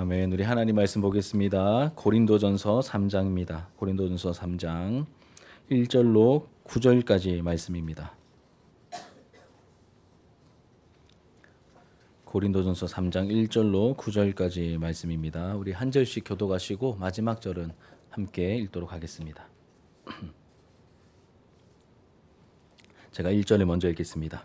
아멘. 우리 하나님 말씀 보겠습니다. 고린도전서 3장입니다. 고린도전서 3장 1절로 9절까지 말씀입니다. 고린도전서 3장 1절로 9절까지 말씀입니다. 우리 한 절씩 교독하시고 마지막 절은 함께 읽도록 하겠습니다. 제가 1절을 먼저 읽겠습니다.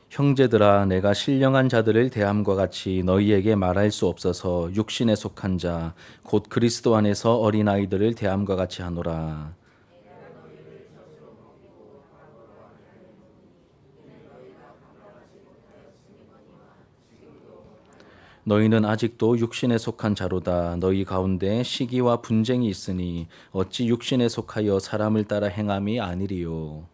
형제들아, 내가 신령한 자들을 대함과 같이 너희에게 말할 수 없어서 육신에 속한 자 곧 그리스도 안에서 어린아이들을 대함과 같이 하노라. 너희는 아직도 육신에 속한 자로다. 너희 가운데 시기와 분쟁이 있으니 어찌 육신에 속하여 사람을 따라 행함이 아니리요.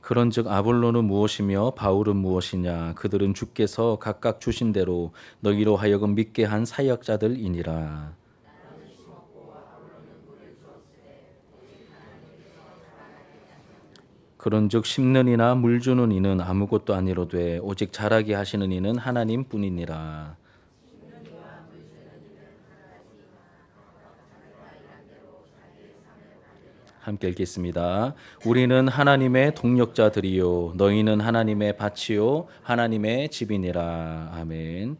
그런즉 아볼로는 무엇이며 바울은 무엇이냐? 그들은 주께서 각각 주신 대로 너희로 하여금 믿게 한 사역자들이니라. 그런즉 심는 이나 물 주는 이는 아무것도 아니로되 오직 자라게 하시는 이는 하나님뿐이니라. 함께 읽겠습니다. 우리는 하나님의 동력자들이요 너희는 하나님의 밭이요 하나님의 집이니라. 아멘.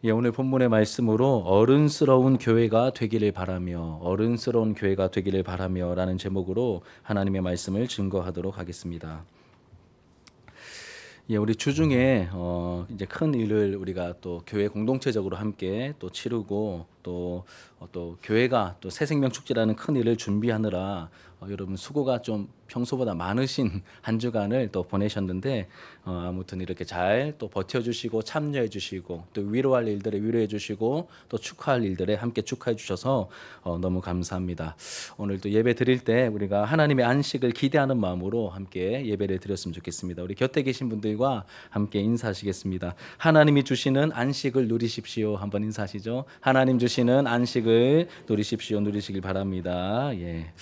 예, 오늘 본문의 말씀으로 어른스러운 교회가 되기를 바라며 어른스러운 교회가 되기를 바라며라는 제목으로 하나님의 말씀을 증거하도록 하겠습니다. 예, 우리 주중에 이제 큰 일을 우리가 또 교회 공동체적으로 함께 또 치르고 또 교회가 또 새생명 축제라는 큰 일을 준비하느라 여러분 수고가 좀 평소보다 많으신 한 주간을 또 보내셨는데 아무튼 이렇게 잘 또 버텨주시고 참여해주시고 또 위로할 일들에 위로해주시고 또 축하할 일들에 함께 축하해주셔서 너무 감사합니다. 오늘 또 예배 드릴 때 우리가 하나님의 안식을 기대하는 마음으로 함께 예배를 드렸으면 좋겠습니다. 우리 곁에 계신 분들과 함께 인사하시겠습니다. 하나님이 주시는 안식을 누리십시오. 한번 인사하시죠. 하나님 주시는 안식을 누리십시오. 누리시길 바랍니다. 예.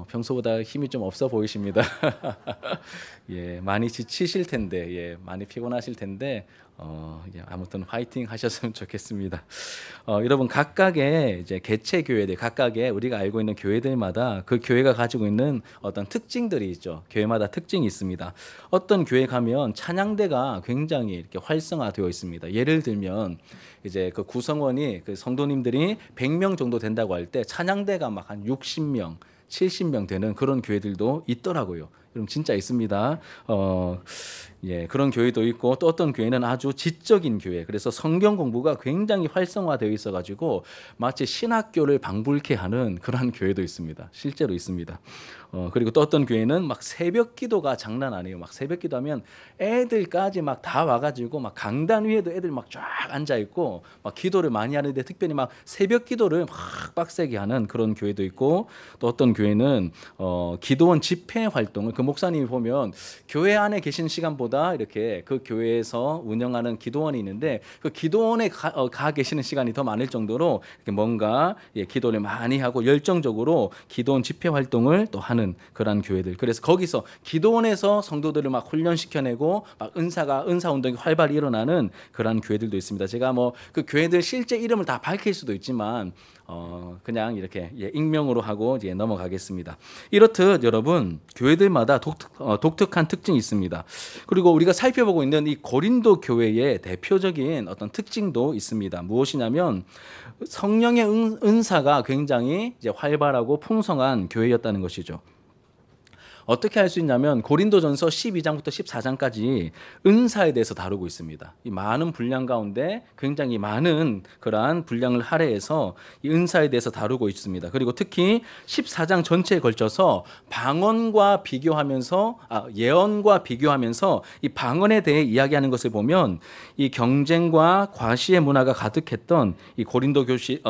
평소보다 힘이 좀 없어 보이십니다. 예, 많이 지치실 텐데, 예, 많이 피곤하실 텐데, 예, 아무튼 화이팅 하셨으면 좋겠습니다. 여러분 각각의 이제 개체 교회들, 각각의 우리가 알고 있는 교회들마다 그 교회가 가지고 있는 어떤 특징들이 있죠. 교회마다 특징이 있습니다. 어떤 교회 가면 찬양대가 굉장히 이렇게 활성화되어 있습니다. 예를 들면 이제 그 구성원이 그 성도님들이 100명 정도 된다고 할 때 찬양대가 막 한 60명 70명 되는 그런 교회들도 있더라고요. 여러분 진짜 있습니다. 예, 그런 교회도 있고 또 어떤 교회는 아주 지적인 교회. 그래서 성경 공부가 굉장히 활성화되어 있어가지고 마치 신학교를 방불케 하는 그런 교회도 있습니다. 실제로 있습니다. 그리고 또 어떤 교회는 막 새벽 기도가 장난 아니에요. 막 새벽 기도하면 애들까지 막 다 와가지고 막 강단 위에도 애들 막 쫙 앉아 있고 막 기도를 많이 하는데 특별히 막 새벽 기도를 막 빡세게 하는 그런 교회도 있고 또 어떤 교회는 기도원 집회 활동을 그 목사님이 보면 교회 안에 계신 시간보다 이렇게 그 교회에서 운영하는 기도원이 있는데 그 기도원에 가 계시는 시간이 더 많을 정도로 이렇게 뭔가 예, 기도를 많이 하고 열정적으로 기도원 집회 활동을 또 하는 그런 교회들. 그래서 거기서 기도원에서 성도들을 막 훈련시켜내고 막 은사 운동이 활발히 일어나는 그런 교회들도 있습니다. 제가 뭐 그 교회들 실제 이름을 다 밝힐 수도 있지만 그냥 이렇게 예, 익명으로 하고 이제 넘어가겠습니다. 이렇듯 여러분 교회들마다 독특한 특징이 있습니다. 그리고 우리가 살펴보고 있는 이 고린도 교회의 대표적인 어떤 특징도 있습니다. 무엇이냐면 성령의 은사가 굉장히 이제 활발하고 풍성한 교회였다는 것이죠. 어떻게 할 수 있냐면 고린도전서 12장부터 14장까지 은사에 대해서 다루고 있습니다. 이 많은 분량 가운데 굉장히 많은 그러한 분량을 할애해서 이 은사에 대해서 다루고 있습니다. 그리고 특히 14장 전체에 걸쳐서 방언과 비교하면서 예언과 비교하면서 이 방언에 대해 이야기하는 것을 보면 이 경쟁과 과시의 문화가 가득했던 이 고린도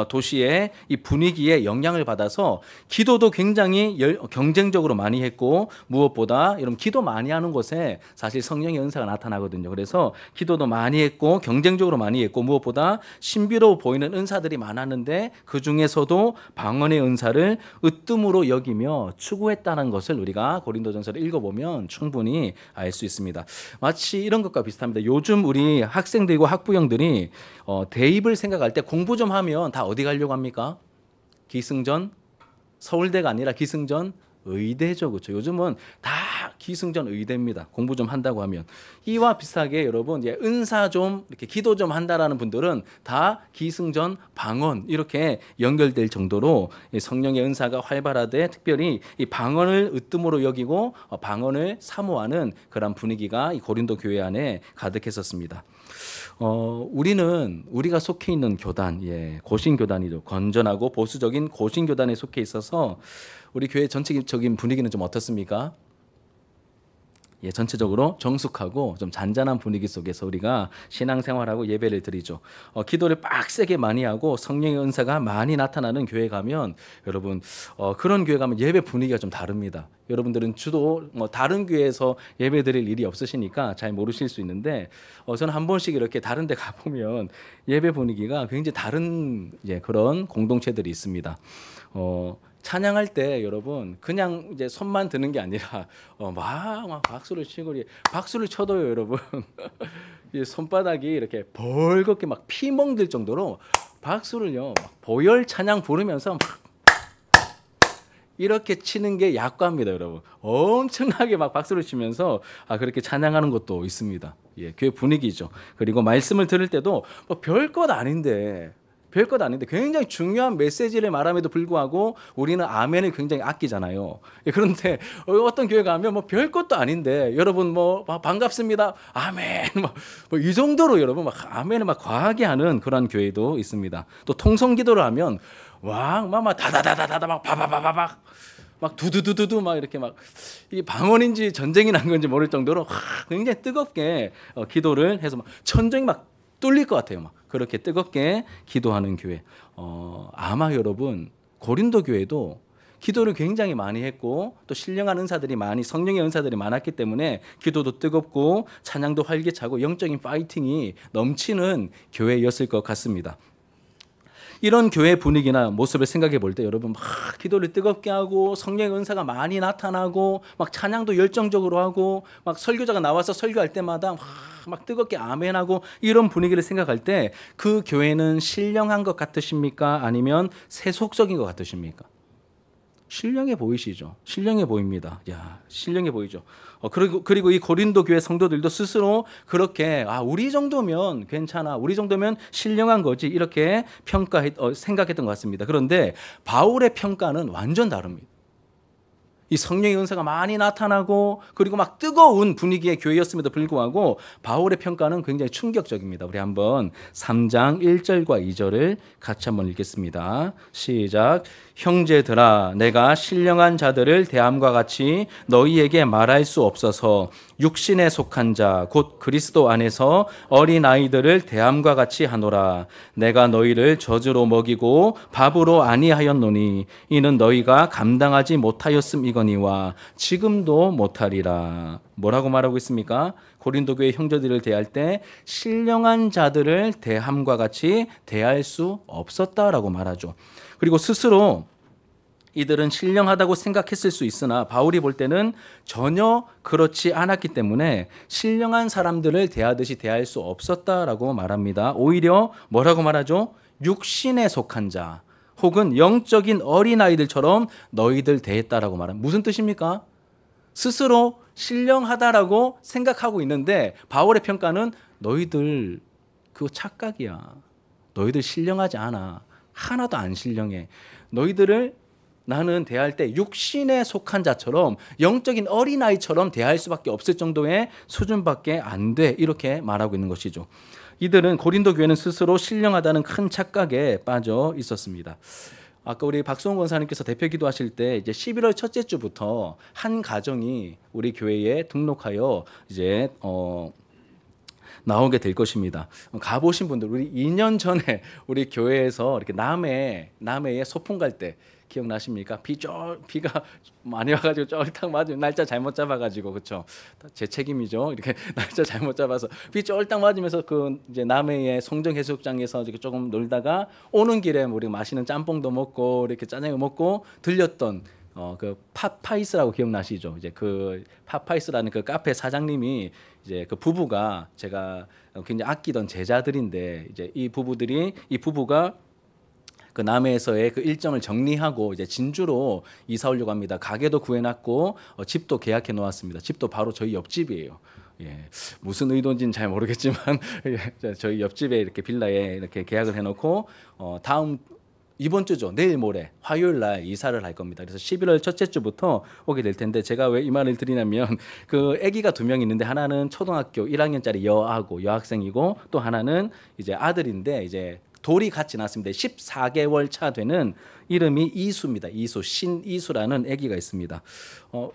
도시의 이 분위기에 영향을 받아서 기도도 굉장히 경쟁적으로 많이 했고 그리고 무엇보다 여러분 기도 많이 하는 곳에 사실 성령의 은사가 나타나거든요. 그래서 기도도 많이 했고 경쟁적으로 많이 했고 무엇보다 신비로워 보이는 은사들이 많았는데 그 중에서도 방언의 은사를 으뜸으로 여기며 추구했다는 것을 우리가 고린도전서를 읽어보면 충분히 알 수 있습니다. 마치 이런 것과 비슷합니다. 요즘 우리 학생들과 학부형들이 대입을 생각할 때 공부 좀 하면 다 어디 가려고 합니까? 기승전 서울대가 아니라 기승전 의대죠. 그렇죠? 요즘은 다 기승전 의대입니다. 공부 좀 한다고 하면. 이와 비슷하게 여러분 이제 은사 좀 이렇게 기도 좀 한다라는 분들은 다 기승전 방언 이렇게 연결될 정도로 성령의 은사가 활발하되 특별히 이 방언을 으뜸으로 여기고 방언을 사모하는 그런 분위기가 이 고린도 교회 안에 가득했었습니다. 우리가 속해 있는 교단, 고신 교단이죠. 건전하고 보수적인 고신 교단에 속해 있어서 우리 교회 전체적인 분위기는 좀 어떻습니까? 전체적으로 정숙하고 좀 잔잔한 분위기 속에서 우리가 신앙생활하고 예배를 드리죠. 기도를 빡세게 많이 하고 성령의 은사가 많이 나타나는 교회 가면 여러분 그런 교회 가면 예배 분위기가 좀 다릅니다. 여러분들은 주로 다른 교회에서 예배 드릴 일이 없으시니까 잘 모르실 수 있는데 저는 한 번씩 이렇게 다른 데 가보면 예배 분위기가 굉장히 다른 그런 공동체들이 있습니다. 찬양할 때 여러분 그냥 이제 손만 드는 게 아니라 막 박수를 치고 박수를 쳐도요 여러분 이 손바닥이 이렇게 벌겋게 막 피멍들 정도로 박수를요 막 보혈 찬양 부르면서 막 이렇게 치는 게 약과입니다 여러분. 엄청나게 막 박수를 치면서 그렇게 찬양하는 것도 있습니다. 교회 분위기죠. 그리고 말씀을 들을 때도 뭐 별것 아닌데 굉장히 중요한 메시지를 말함에도 불구하고 우리는 아멘을 굉장히 아끼잖아요. 그런데 어떤 교회 가면 뭐 별것도 아닌데 여러분 뭐 반갑습니다. 아멘. 뭐 이 정도로 여러분 막 아멘을 막 과하게 하는 그런 교회도 있습니다. 또 통성 기도를 하면 막 다다다다다 막 바바바바박 막 두두두두두 막 이렇게 막 이 방언인지 전쟁이 난 건지 모를 정도로 굉장히 뜨겁게 기도를 해서 막 천정이 막 뚫릴 것 같아요. 막 그렇게 뜨겁게 기도하는 교회. 아마 여러분 고린도 교회도 기도를 굉장히 많이 했고 또 신령한 은사들이 많이 성령의 은사들이 많았기 때문에 기도도 뜨겁고 찬양도 활기차고 영적인 파이팅이 넘치는 교회였을 것 같습니다. 이런 교회 분위기나 모습을 생각해 볼 때 여러분 막 기도를 뜨겁게 하고 성령의 은사가 많이 나타나고 막 찬양도 열정적으로 하고 막 설교자가 나와서 설교할 때마다 막 뜨겁게 아멘하고 이런 분위기를 생각할 때 그 교회는 신령한 것 같으십니까? 아니면 세속적인 것 같으십니까? 신령해 보이시죠? 신령해 보입니다. 신령해 보이죠. 그리고 이 고린도 교회 성도들도 스스로 그렇게 우리 정도면 괜찮아, 우리 정도면 신령한 거지 이렇게 생각했던 것 같습니다. 그런데 바울의 평가는 완전 다릅니다. 이 성령의 은사가 많이 나타나고 그리고 막 뜨거운 분위기의 교회였음에도 불구하고 바울의 평가는 굉장히 충격적입니다. 우리 한번 3장 1절과 2절을 같이 한번 읽겠습니다. 시작. 형제들아 내가 신령한 자들을 대함과 같이 너희에게 말할 수 없어서 육신에 속한 자 곧 그리스도 안에서 어린아이들을 대함과 같이 하노라. 내가 너희를 젖으로 먹이고 밥으로 아니하였노니 이는 너희가 감당하지 못하였음이거니와 지금도 못하리라. 뭐라고 말하고 있습니까? 고린도 교회 형제들을 대할 때 신령한 자들을 대함과 같이 대할 수 없었다라고 말하죠. 그리고 스스로 이들은 신령하다고 생각했을 수 있으나 바울이 볼 때는 전혀 그렇지 않았기 때문에 신령한 사람들을 대하듯이 대할 수 없었다라고 말합니다. 오히려 뭐라고 말하죠? 육신에 속한 자 혹은 영적인 어린아이들처럼 너희들 대했다라고 말합니다. 무슨 뜻입니까? 스스로 신령하다라고 생각하고 있는데 바울의 평가는 너희들 그거 착각이야. 너희들 신령하지 않아. 하나도 안 신령해. 너희들을 나는 대할 때 육신에 속한 자처럼 영적인 어린아이처럼 대할 수밖에 없을 정도의 수준밖에 안 돼. 이렇게 말하고 있는 것이죠. 이들은 고린도 교회는 스스로 신령하다는 큰 착각에 빠져 있었습니다. 아까 우리 박수홍 권사님께서 대표 기도하실 때 이제 11월 첫째 주부터 한 가정이 우리 교회에 등록하여 이제 나오게 될 것입니다. 가보신 분들 우리 2년 전에 우리 교회에서 이렇게 남해에 소풍 갈 때 기억나십니까? 비가 많이 와가지고 쫄딱 맞으면 날짜 잘못 잡아가지고 그렇죠. 제 책임이죠. 이렇게 날짜 잘못 잡아서 비 쫄딱 맞으면서 그 이제 남해의 송정해수욕장에서 이렇게 조금 놀다가 오는 길에 우리 맛있는 짬뽕도 먹고 이렇게 짜장면 먹고 들렸던 그 파파이스라고 기억나시죠? 이제 그 파파이스라는 그 카페 사장님이 이제 그 부부가 제가 굉장히 아끼던 제자들인데 이제 이 부부가 그 남해에서의 그 일정을 정리하고 이제 진주로 이사 오려고 합니다. 가게도 구해놨고 집도 계약해 놓았습니다. 집도 바로 저희 옆집이에요. 예, 무슨 의도인지는 잘 모르겠지만 예, 저희 옆집에 이렇게 빌라에 이렇게 계약을 해놓고 이번 주죠. 내일 모레 화요일 날 이사를 할 겁니다. 그래서 11월 첫째 주부터 오게 될 텐데 제가 왜 이 말을 드리냐면 그 아기가 2명 있는데 하나는 초등학교 1학년짜리 여학생이고 또 하나는 이제 아들인데 이제 돌이 같이 났습니다. 14개월 차 되는 이름이 이수입니다. 신이수라는 아기가 있습니다.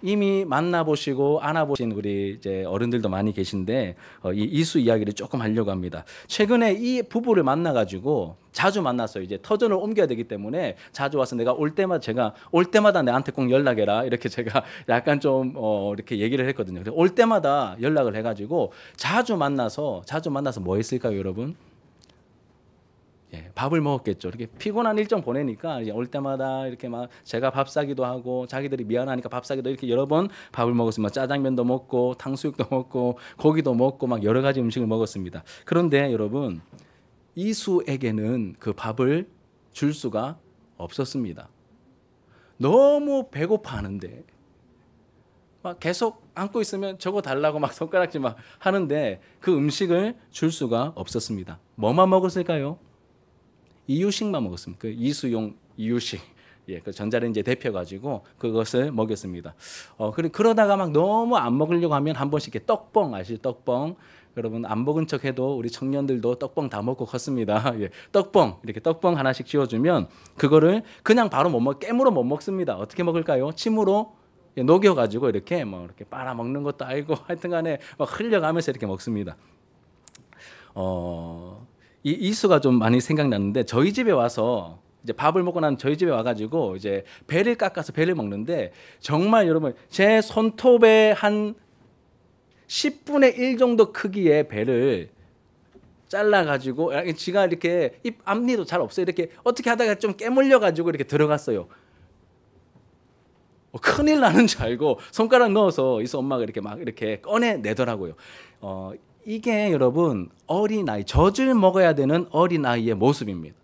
이미 만나보시고 안아보신 우리 이제 어른들도 많이 계신데 이 이수 이야기를 조금 하려고 합니다. 최근에 이 부부를 만나가지고 자주 만났어요. 이제 터전을 옮겨야 되기 때문에 자주 와서 내가 올 때마다 내한테 꼭 연락해라 이렇게 제가 약간 좀 이렇게 얘기를 했거든요. 올 때마다 연락을 해가지고 자주 만나서 뭐 했을까요, 여러분? 예, 밥을 먹었겠죠. 이렇게 피곤한 일정 보내니까 이제 올 때마다 이렇게 막 제가 밥 사기도 하고 자기들이 미안하니까 밥 사기도 이렇게 여러 번 밥을 먹었습니다. 짜장면도 먹고 탕수육도 먹고 고기도 먹고 막 여러 가지 음식을 먹었습니다. 그런데 여러분 이수에게는 그 밥을 줄 수가 없었습니다. 너무 배고파하는데 막 계속 안고 있으면 저거 달라고 막 손가락질 막 하는데 그 음식을 줄 수가 없었습니다. 뭐만 먹었을까요? 이유식만 먹었습니다. 그 이수용 이유식, 예, 그 전자레인지에 데펴가지고 그것을 먹였습니다. 그러다가 막 너무 안 먹으려고 하면 한 번씩 이렇게 떡뻥 아시죠? 떡뻥. 여러분 안 먹은 척해도 우리 청년들도 떡뻥 다 먹고 컸습니다. 예, 떡뻥 이렇게 떡뻥 하나씩 쥐어주면 그거를 그냥 바로 깨물어 못 먹습니다. 어떻게 먹을까요? 침으로 녹여가지고 이렇게 뭐 이렇게 빨아 먹는 것도 알고 하여튼간에 막 흘려가면서 이렇게 먹습니다. 이 이수가 좀 많이 생각나는데 저희 집에 와서 이제 밥을 먹고 난 저희 집에 와가지고 이제 배를 깎아서 배를 먹는데 정말 여러분 제 손톱에 한 10분의 1 정도 크기의 배를 잘라가지고 지가 이렇게 입 앞니도 잘 없어요. 이렇게 어떻게 하다가 좀 깨물려가지고 이렇게 들어갔어요. 큰일 나는 줄 알고 손가락 넣어서 이수 엄마가 이렇게 막 이렇게 꺼내내더라고요. 이게 여러분 어린아이 젖을 먹어야 되는 어린아이의 모습입니다.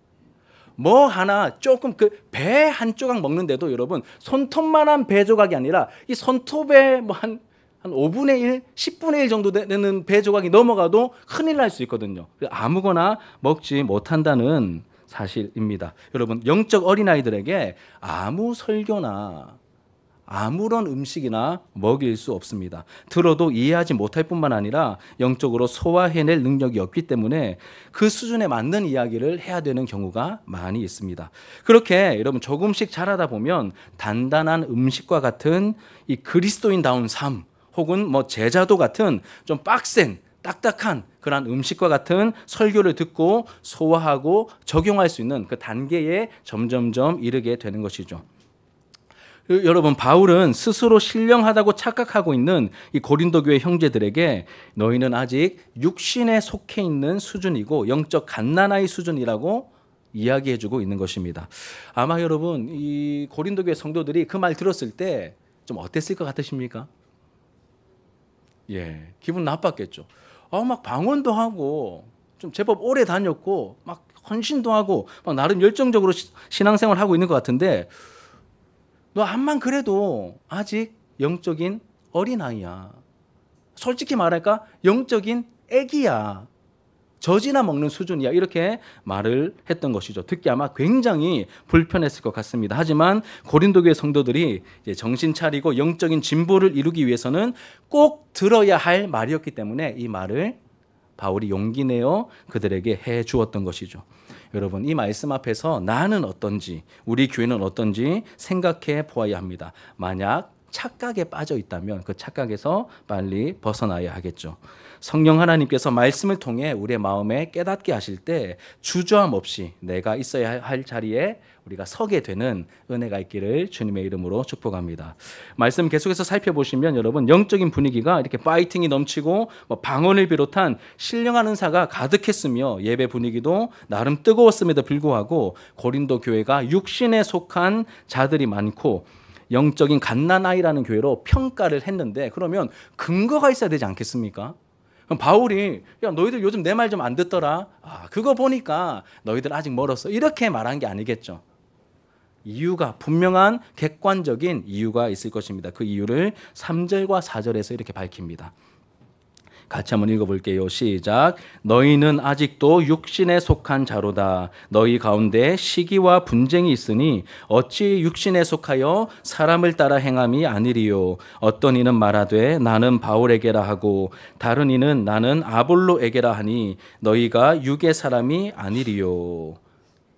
뭐 하나 조금 그 배 한 조각 먹는데도 여러분 손톱만한 배 조각이 아니라 이 손톱에 뭐 한 5분의 1, 10분의 1 정도 되는 배 조각이 넘어가도 큰일 날 수 있거든요. 아무거나 먹지 못한다는 사실입니다. 여러분 영적 어린아이들에게 아무 설교나 아무런 음식이나 먹일 수 없습니다. 들어도 이해하지 못할 뿐만 아니라 영적으로 소화해낼 능력이 없기 때문에 그 수준에 맞는 이야기를 해야 되는 경우가 많이 있습니다. 그렇게 여러분 조금씩 자라다 보면 단단한 음식과 같은 이 그리스도인다운 삶 혹은 뭐 제자도 같은 좀 빡센 딱딱한 그런 음식과 같은 설교를 듣고 소화하고 적용할 수 있는 그 단계에 점점점 이르게 되는 것이죠. 여러분 바울은 스스로 신령하다고 착각하고 있는 이 고린도 교회 형제들에게 너희는 아직 육신에 속해 있는 수준이고 영적 갓난아이 수준이라고 이야기해주고 있는 것입니다. 아마 여러분 이 고린도 교회 성도들이 그 말 들었을 때 좀 어땠을 것 같으십니까? 예, 기분 나빴겠죠. 막 방언도 하고 좀 제법 오래 다녔고 막 헌신도 하고 막 나름 열정적으로 신앙생활 하고 있는 것 같은데. 너 암만 그래도 아직 영적인 어린아이야. 솔직히 말할까? 영적인 애기야. 젖이나 먹는 수준이야. 이렇게 말을 했던 것이죠. 듣기 아마 굉장히 불편했을 것 같습니다. 하지만 고린도 교회 성도들이 이제 정신 차리고 영적인 진보를 이루기 위해서는 꼭 들어야 할 말이었기 때문에 이 말을 바울이 용기 내어 그들에게 해 주었던 것이죠. 여러분 이 말씀 앞에서 나는 어떤지 우리 교회는 어떤지 생각해 보아야 합니다. 만약 착각에 빠져 있다면 그 착각에서 빨리 벗어나야 하겠죠. 성령 하나님께서 말씀을 통해 우리의 마음에 깨닫게 하실 때 주저함 없이 내가 있어야 할 자리에 우리가 서게 되는 은혜가 있기를 주님의 이름으로 축복합니다. 말씀 계속해서 살펴보시면 여러분 영적인 분위기가 이렇게 파이팅이 넘치고 방언을 비롯한 신령한 은사가 가득했으며 예배 분위기도 나름 뜨거웠음에도 불구하고 고린도 교회가 육신에 속한 자들이 많고 영적인 갓난아이라는 교회로 평가를 했는데 그러면 근거가 있어야 되지 않겠습니까? 그럼 바울이 야 너희들 요즘 내 말 좀 안 듣더라. 그거 보니까 너희들 아직 멀었어. 이렇게 말한 게 아니겠죠. 이유가 분명한 객관적인 이유가 있을 것입니다. 그 이유를 3절과 4절에서 이렇게 밝힙니다. 같이 한번 읽어볼게요. 시작. 너희는 아직도 육신에 속한 자로다. 너희 가운데 시기와 분쟁이 있으니 어찌 육신에 속하여 사람을 따라 행함이 아니리요. 어떤 이는 말하되 나는 바울에게라 하고 다른 이는 나는 아볼로에게라 하니 너희가 육의 사람이 아니리요.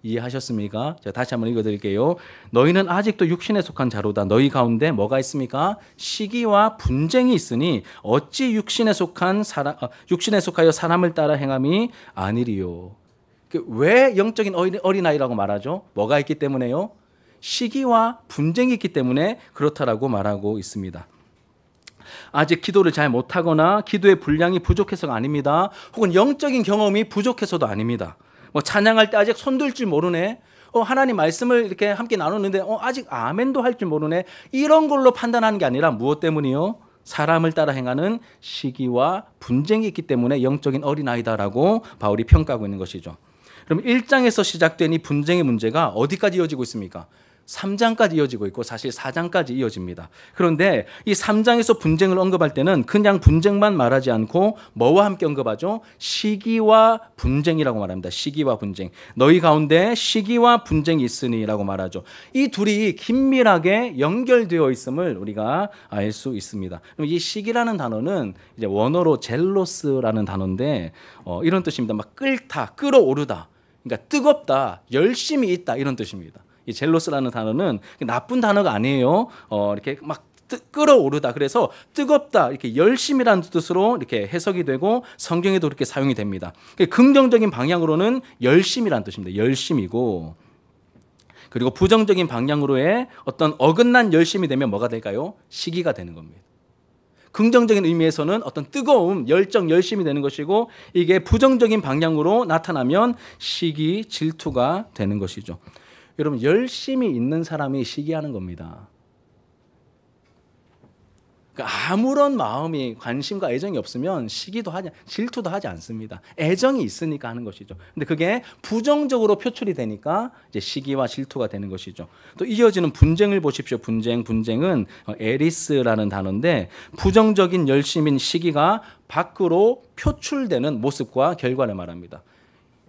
이해하셨습니까? 제가 다시 한번 읽어드릴게요. 너희는 아직도 육신에 속한 자로다. 너희 가운데 뭐가 있습니까? 시기와 분쟁이 있으니 어찌 육신에 속하여 사람을 따라 행함이 아니리요. 왜 영적인 어린아이라고 말하죠? 뭐가 있기 때문에요? 시기와 분쟁이 있기 때문에 그렇다라고 말하고 있습니다. 아직 기도를 잘 못하거나 기도의 분량이 부족해서가 아닙니다. 혹은 영적인 경험이 부족해서도 아닙니다. 찬양할 때 아직 손들 줄 모르네. 하나님 말씀을 이렇게 함께 나누는데 아직 아멘도 할 줄 모르네. 이런 걸로 판단하는 게 아니라 무엇 때문이요? 사람을 따라 행하는 시기와 분쟁이 있기 때문에 영적인 어린아이다라고 바울이 평가하고 있는 것이죠. 그럼 1장에서 시작된 이 분쟁의 문제가 어디까지 이어지고 있습니까? 3장까지 이어지고 있고 사실 4장까지 이어집니다. 그런데 이 3장에서 분쟁을 언급할 때는 그냥 분쟁만 말하지 않고 뭐와 함께 언급하죠? 시기와 분쟁이라고 말합니다. 시기와 분쟁. 너희 가운데 시기와 분쟁이 있으니라고 말하죠. 이 둘이 긴밀하게 연결되어 있음을 우리가 알 수 있습니다. 그럼 이 시기라는 단어는 이제 원어로 젤로스라는 단어인데 이런 뜻입니다. 막 끓다, 끓어오르다. 그러니까 뜨겁다, 열심히 있다 이런 뜻입니다. 이 젤로스라는 단어는 나쁜 단어가 아니에요. 이렇게 막 끓어오르다. 그래서 뜨겁다, 이렇게 열심이라는 뜻으로 이렇게 해석이 되고 성경에도 그렇게 사용이 됩니다. 긍정적인 방향으로는 열심이라는 뜻입니다. 열심이고, 그리고 부정적인 방향으로의 어떤 어긋난 열심이 되면 뭐가 될까요? 시기가 되는 겁니다. 긍정적인 의미에서는 어떤 뜨거움, 열정, 열심이 되는 것이고, 이게 부정적인 방향으로 나타나면 시기, 질투가 되는 것이죠. 여러분 열심히 있는 사람이 시기하는 겁니다. 그러니까 아무런 마음이 관심과 애정이 없으면 질투도 하지 않습니다. 애정이 있으니까 하는 것이죠. 근데 그게 부정적으로 표출이 되니까 이제 시기와 질투가 되는 것이죠. 또 이어지는 분쟁을 보십시오. 분쟁은 에리스라는 단어인데 부정적인 열심인 시기가 밖으로 표출되는 모습과 결과를 말합니다.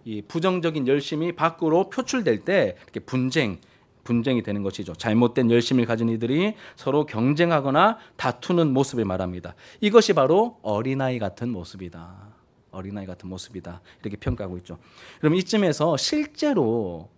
이 부정적인 열심이 밖으로 표출될 때 이렇게 분쟁이 되는 것이죠. 잘못된 열심을 가진 이들이 서로 경쟁하거나 다투는 모습을 말합니다. 이것이 바로 어린아이 같은 모습이다. 어린아이 같은 모습이다. 이렇게 평가하고 있죠. 그럼 이쯤에서 실제로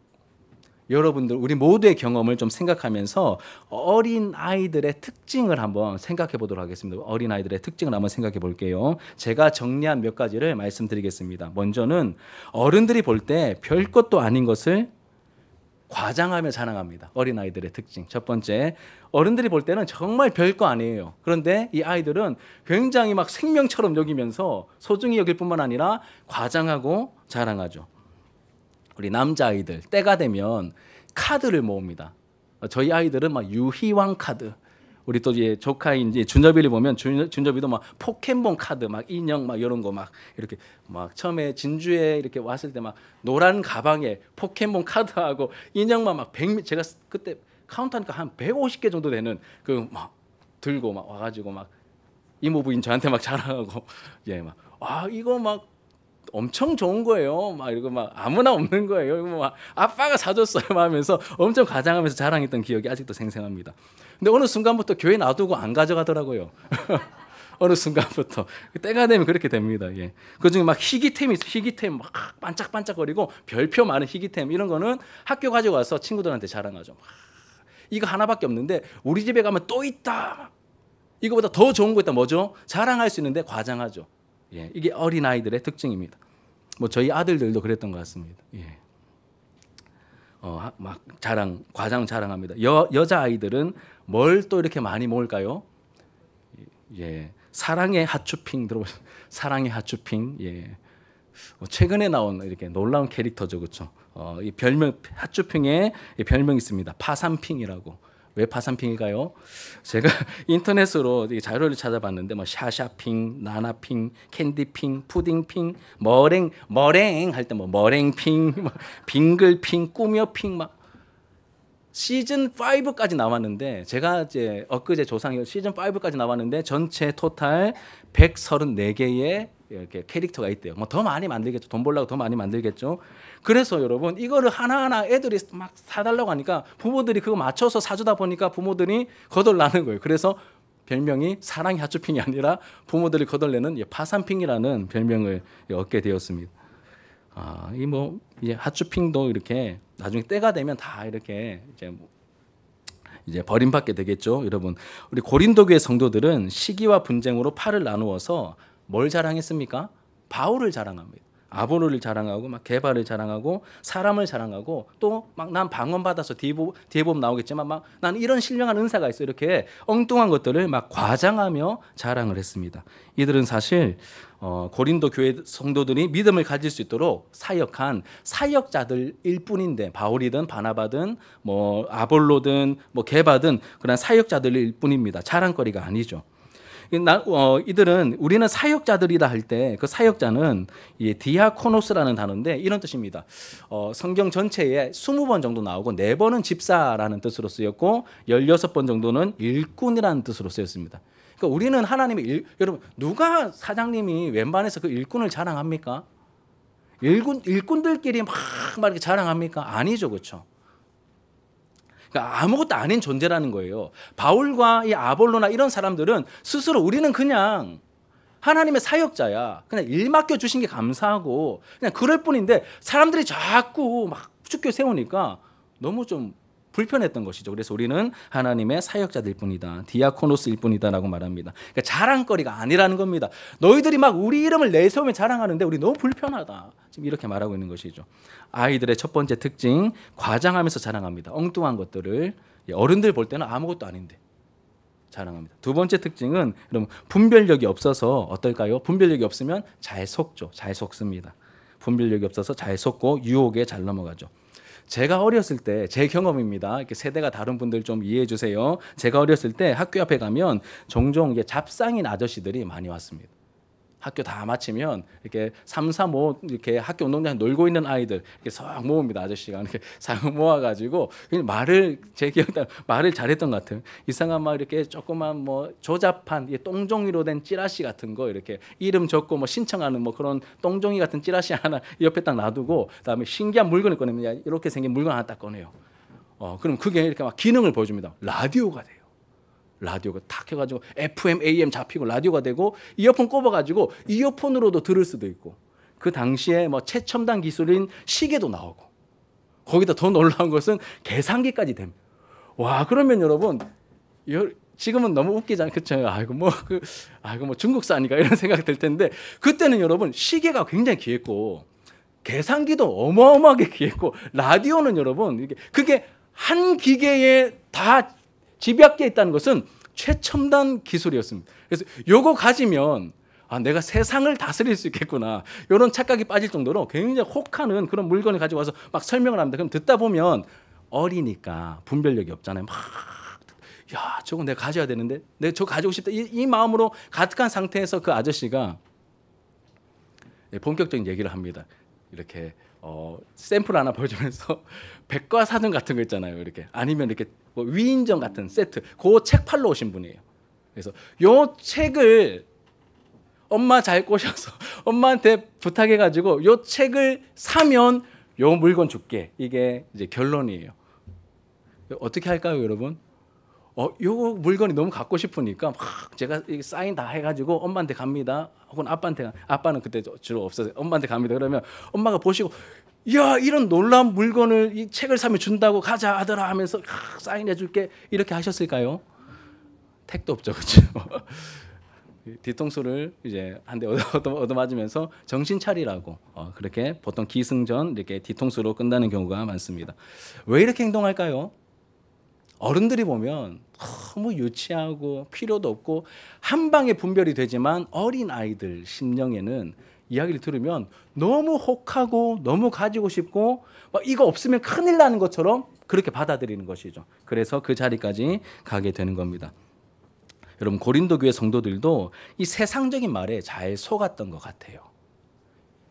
여러분들 우리 모두의 경험을 좀 생각하면서 어린아이들의 특징을 한번 생각해 보도록 하겠습니다. 어린아이들의 특징을 한번 생각해 볼게요. 제가 정리한 몇 가지를 말씀드리겠습니다. 먼저는 어른들이 볼 때 별것도 아닌 것을 과장하며 자랑합니다. 어린아이들의 특징. 첫 번째, 어른들이 볼 때는 정말 별거 아니에요. 그런데 이 아이들은 굉장히 막 생명처럼 여기면서 소중히 여길 뿐만 아니라 과장하고 자랑하죠. 우리 남자아이들 때가 되면 카드를 모읍니다. 저희 아이들은 막 유희왕 카드, 우리 또 이제 조카인 이제 준접이를 보면 준접이도 막 포켓몬 카드, 막 인형 막 이런 거 막 이렇게 막 처음에 진주에 이렇게 왔을 때 막 노란 가방에 포켓몬 카드하고 인형만 막 100, 제가 그때 카운트하니까 한 150개 정도 되는 그 막 들고 막 와가지고 막 이모부인 저한테 막 자랑하고 막 이거 막 엄청 좋은 거예요. 막 이거 막 아무나 없는 거예요. 이거 막 아빠가 사줬어요. 하면서 엄청 과장하면서 자랑했던 기억이 아직도 생생합니다. 근데 어느 순간부터 교회 놔두고 안 가져가더라고요. 어느 순간부터 때가 되면 그렇게 됩니다. 그중에 막 희귀템이 있어. 희귀템 막 반짝반짝거리고 별표 많은 희귀템 이런 거는 학교 가지고 와서 친구들한테 자랑하죠. 이거 하나밖에 없는데 우리 집에 가면 또 있다. 이거보다 더 좋은 거 있다. 뭐죠? 자랑할 수 있는데 과장하죠. 예, 이게 어린 아이들의 특징입니다. 뭐 저희 아들들도 그랬던 것 같습니다. 예. 막 과장 자랑합니다. 여자 아이들은 뭘 또 이렇게 많이 모을까요? 예, 사랑의 핫쇼핑 들어보셨어요? 사랑의 핫쇼핑. 예. 최근에 나온 이렇게 놀라운 캐릭터죠, 그렇죠? 이 별명 핫쇼핑에 별명이 있습니다. 파산핑이라고. 왜 파산핑일까요? 제가 인터넷으로 자료를 찾아봤는데 뭐 샤샤핑, 나나핑, 캔디핑, 푸딩핑, 머랭 할 때 뭐 머랭핑, 뭐 빙글핑, 꾸며핑 막 시즌 5까지 나왔는데 제가 이제 엊그제 조상이 시즌 5까지 나왔는데 전체 토탈 134개의 이렇게 캐릭터가 있대요. 뭐 더 많이 만들겠죠. 돈 벌려고 더 많이 만들겠죠. 그래서 여러분 이거를 하나하나 애들이 막 사달라고 하니까 부모들이 그거 맞춰서 사주다 보니까 부모들이 거덜나는 거예요. 그래서 별명이 사랑의 핫쇼핑이 아니라 부모들이 거덜내는 파산핑이라는 별명을 얻게 되었습니다. 이 뭐 이제 핫쇼핑도 이렇게 나중에 때가 되면 다 이렇게 이제 버림받게 되겠죠, 여러분. 우리 고린도 교회 성도들은 시기와 분쟁으로 팔을 나누어서 뭘 자랑했습니까? 바울을 자랑합니다. 아볼로를 자랑하고 막 게바를 자랑하고 사람을 자랑하고 또 막 난 방언 받아서 뒤에 보면 나오겠지만 막 난 이런 신령한 은사가 있어 이렇게 엉뚱한 것들을 막 과장하며 자랑을 했습니다. 이들은 사실 고린도 교회 성도들이 믿음을 가질 수 있도록 사역한 사역자들일 뿐인데 바울이든 바나바든 뭐 아볼로든 뭐 게바든 그런 사역자들일 뿐입니다. 자랑거리가 아니죠. 이들은 우리는 사역자들이다 할 때 그 사역자는 디아코노스라는 단어인데 이런 뜻입니다. 성경 전체에 20번 정도 나오고 4번은 집사라는 뜻으로 쓰였고 16번 정도는 일꾼이라는 뜻으로 쓰였습니다. 그러니까 우리는 하나님의 여러분 누가 사장님이 웬만해서 그 일꾼을 자랑합니까? 일꾼들끼리 막 이렇게 자랑합니까? 아니죠, 그렇죠? 그러니까 아무것도 아닌 존재라는 거예요. 바울과 이 아볼로나 이런 사람들은 스스로 우리는 그냥 하나님의 사역자야. 그냥 일 맡겨 주신 게 감사하고 그냥 그럴 뿐인데 사람들이 자꾸 막 축교 세우니까 너무 좀 불편했던 것이죠. 그래서 우리는 하나님의 사역자들 뿐이다. 디아코노스일 뿐이다라고 말합니다. 그러니까 자랑거리가 아니라는 겁니다. 너희들이 막 우리 이름을 내세우며 자랑하는데 우리 너무 불편하다. 지금 이렇게 말하고 있는 것이죠. 아이들의 첫 번째 특징, 과장하면서 자랑합니다. 엉뚱한 것들을 어른들 볼 때는 아무것도 아닌데 자랑합니다. 두 번째 특징은 여러분 분별력이 없어서 어떨까요? 분별력이 없으면 잘 속죠. 잘 속습니다. 분별력이 없어서 잘 속고 유혹에 잘 넘어가죠. 제가 어렸을 때 제 경험입니다. 이렇게 세대가 다른 분들 좀 이해해 주세요. 제가 어렸을 때 학교 앞에 가면 종종 이게 잡상인 아저씨들이 많이 왔습니다. 학교 다 마치면 이렇게 3, 4, 5 이렇게 학교 운동장에 놀고 있는 아이들 이렇게 싹 모읍니다. 아저씨가 이렇게 싹 모아가지고 제 기억에 말을 잘했던 것 같아요. 이상한 막 이렇게 조그만 뭐 조잡한 똥종이로 된 찌라시 같은 거 이렇게 이름 적고 뭐 신청하는 뭐 그런 똥종이 같은 찌라시 하나 옆에 딱 놔두고 그다음에 신기한 물건을 꺼내면 이렇게 생긴 물건 하나 딱 꺼내요. 그럼 그게 이렇게 막 기능을 보여줍니다. 라디오가 돼요. 라디오가 탁 해가지고 FM, AM 잡히고 라디오가 되고 이어폰 꼽아가지고 이어폰으로도 들을 수도 있고 그 당시에 뭐 최첨단 기술인 시계도 나오고 거기다 더 놀라운 것은 계산기까지 됩니다. 와 그러면 여러분 지금은 너무 웃기잖아요, 그렇죠? 아이고 뭐 중국산이가 이런 생각이 들 텐데 그때는 여러분 시계가 굉장히 귀했고 계산기도 어마어마하게 귀했고 라디오는 여러분 그게 한 기계에 다 집약돼 있다는 것은 최첨단 기술이었습니다. 그래서 요거 가지면 내가 세상을 다스릴 수 있겠구나. 이런 착각이 빠질 정도로 굉장히 혹하는 그런 물건을 가지고 와서 막 설명을 합니다. 그럼 듣다 보면 어리니까 분별력이 없잖아요. 저거 내가 가져야 되는데 내가 저거 가지고 싶다. 이 마음으로 가득한 상태에서 그 아저씨가 본격적인 얘기를 합니다. 이렇게 샘플 하나 보여주면서 백과사전 같은 거 있잖아요. 이렇게 아니면 이렇게 뭐 위인전 같은 세트, 그 책 팔러 오신 분이에요. 그래서 요 책을 엄마 잘 꼬셔서 엄마한테 부탁해가지고 요 책을 사면 요 물건 줄게. 이게 이제 결론이에요. 어떻게 할까요, 여러분? 요 물건이 너무 갖고 싶으니까 막 제가 사인 다 해가지고 엄마한테 갑니다. 혹은 아빠는 그때 주로 없어서 엄마한테 갑니다. 그러면 엄마가 보시고 야, 이런 놀라운 물건을 이 책을 사면 준다고 가자 아들아 하면서 사인해 줄게 이렇게 하셨을까요? 택도 없죠, 그렇죠? 뒤통수를 이제 한 대 얻어맞으면서 정신 차리라고 그렇게 보통 기승전 이렇게 뒤통수로 끝나는 경우가 많습니다. 왜 이렇게 행동할까요? 어른들이 보면 너무 유치하고 필요도 없고 한 방에 분별이 되지만 어린 아이들 심령에는 이야기를 들으면 너무 혹하고 너무 가지고 싶고 이거 없으면 큰일 나는 것처럼 그렇게 받아들이는 것이죠. 그래서 그 자리까지 가게 되는 겁니다. 여러분 고린도 교회 성도들도 이 세상적인 말에 잘 속았던 것 같아요.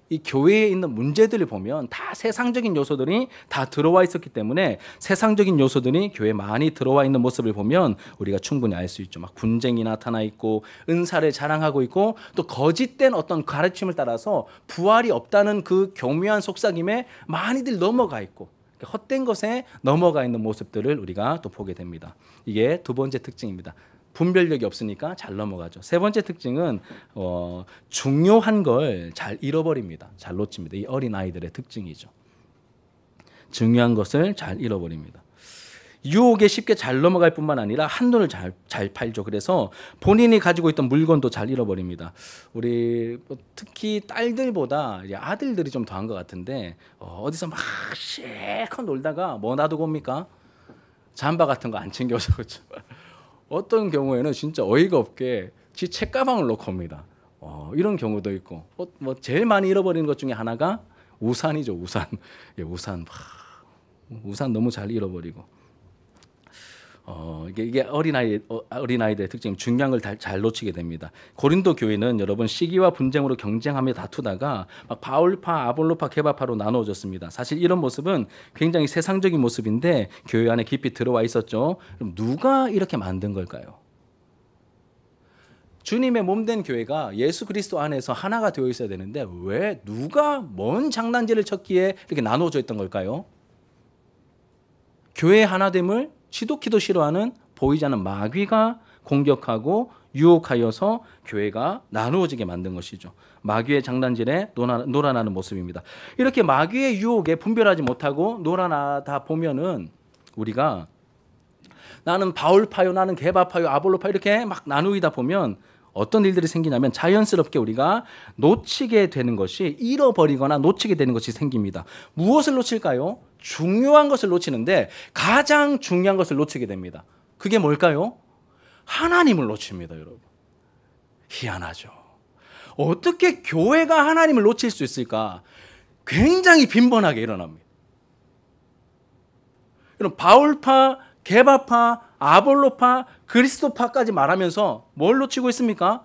이 교회에 있는 문제들을 보면 다 세상적인 요소들이 다 들어와 있었기 때문에 세상적인 요소들이 교회에 많이 들어와 있는 모습을 보면 우리가 충분히 알 수 있죠. 막 분쟁이 나타나 있고 은사를 자랑하고 있고 또 거짓된 어떤 가르침을 따라서 부활이 없다는 그 교묘한 속삭임에 많이들 넘어가 있고 헛된 것에 넘어가 있는 모습들을 우리가 또 보게 됩니다. 이게 두 번째 특징입니다. 분별력이 없으니까 잘 넘어가죠. 세 번째 특징은 중요한 걸 잘 잃어버립니다. 잘 놓칩니다. 이 어린 아이들의 특징이죠. 중요한 것을 잘 잃어버립니다. 유혹에 쉽게 잘 넘어갈 뿐만 아니라 한눈을 잘 팔죠. 그래서 본인이 가지고 있던 물건도 잘 잃어버립니다. 우리 특히 딸들보다 아들들이 좀 더한 것 같은데 어디서 막 실컷 놀다가 뭐 놔두고 옵니까? 잠바 같은 거 안 챙겨서 그렇죠. 어떤 경우에는 진짜 어이가 없게 지 책가방을 놓고 옵니다. 이런 경우도 있고 뭐 제일 많이 잃어버리는 것 중에 하나가 우산이죠. 우산. 예, 우산 너무 잘 잃어버리고 이게 어린아이들의 특징, 중요한 걸 잘 놓치게 됩니다. 고린도 교회는 여러분 시기와 분쟁으로 경쟁하며 다투다가 막 바울파, 아볼로파, 게바파로 나누어졌습니다. 사실 이런 모습은 굉장히 세상적인 모습인데 교회 안에 깊이 들어와 있었죠. 그럼 누가 이렇게 만든 걸까요? 주님의 몸된 교회가 예수 그리스도 안에서 하나가 되어 있어야 되는데 왜 누가 뭔 장난질을 쳤기에 이렇게 나누어져 있던 걸까요? 교회의 하나됨을 지독히도 싫어하는 보이지 않는 마귀가 공격하고 유혹하여서 교회가 나누어지게 만든 것이죠. 마귀의 장난질에 놀아나는 모습입니다. 이렇게 마귀의 유혹에 분별하지 못하고 놀아나다 보면은 우리가 나는 바울파요, 나는 게바파요, 아볼로파요 이렇게 막 나누이다 보면 어떤 일들이 생기냐면 자연스럽게 우리가 놓치게 되는 것이 잃어버리거나 놓치게 되는 것이 생깁니다. 무엇을 놓칠까요? 중요한 것을 놓치는데 가장 중요한 것을 놓치게 됩니다. 그게 뭘까요? 하나님을 놓칩니다, 여러분. 희한하죠. 어떻게 교회가 하나님을 놓칠 수 있을까? 굉장히 빈번하게 일어납니다. 여러분 바울파, 게바파, 아볼로파, 그리스도파까지 말하면서 뭘 놓치고 있습니까?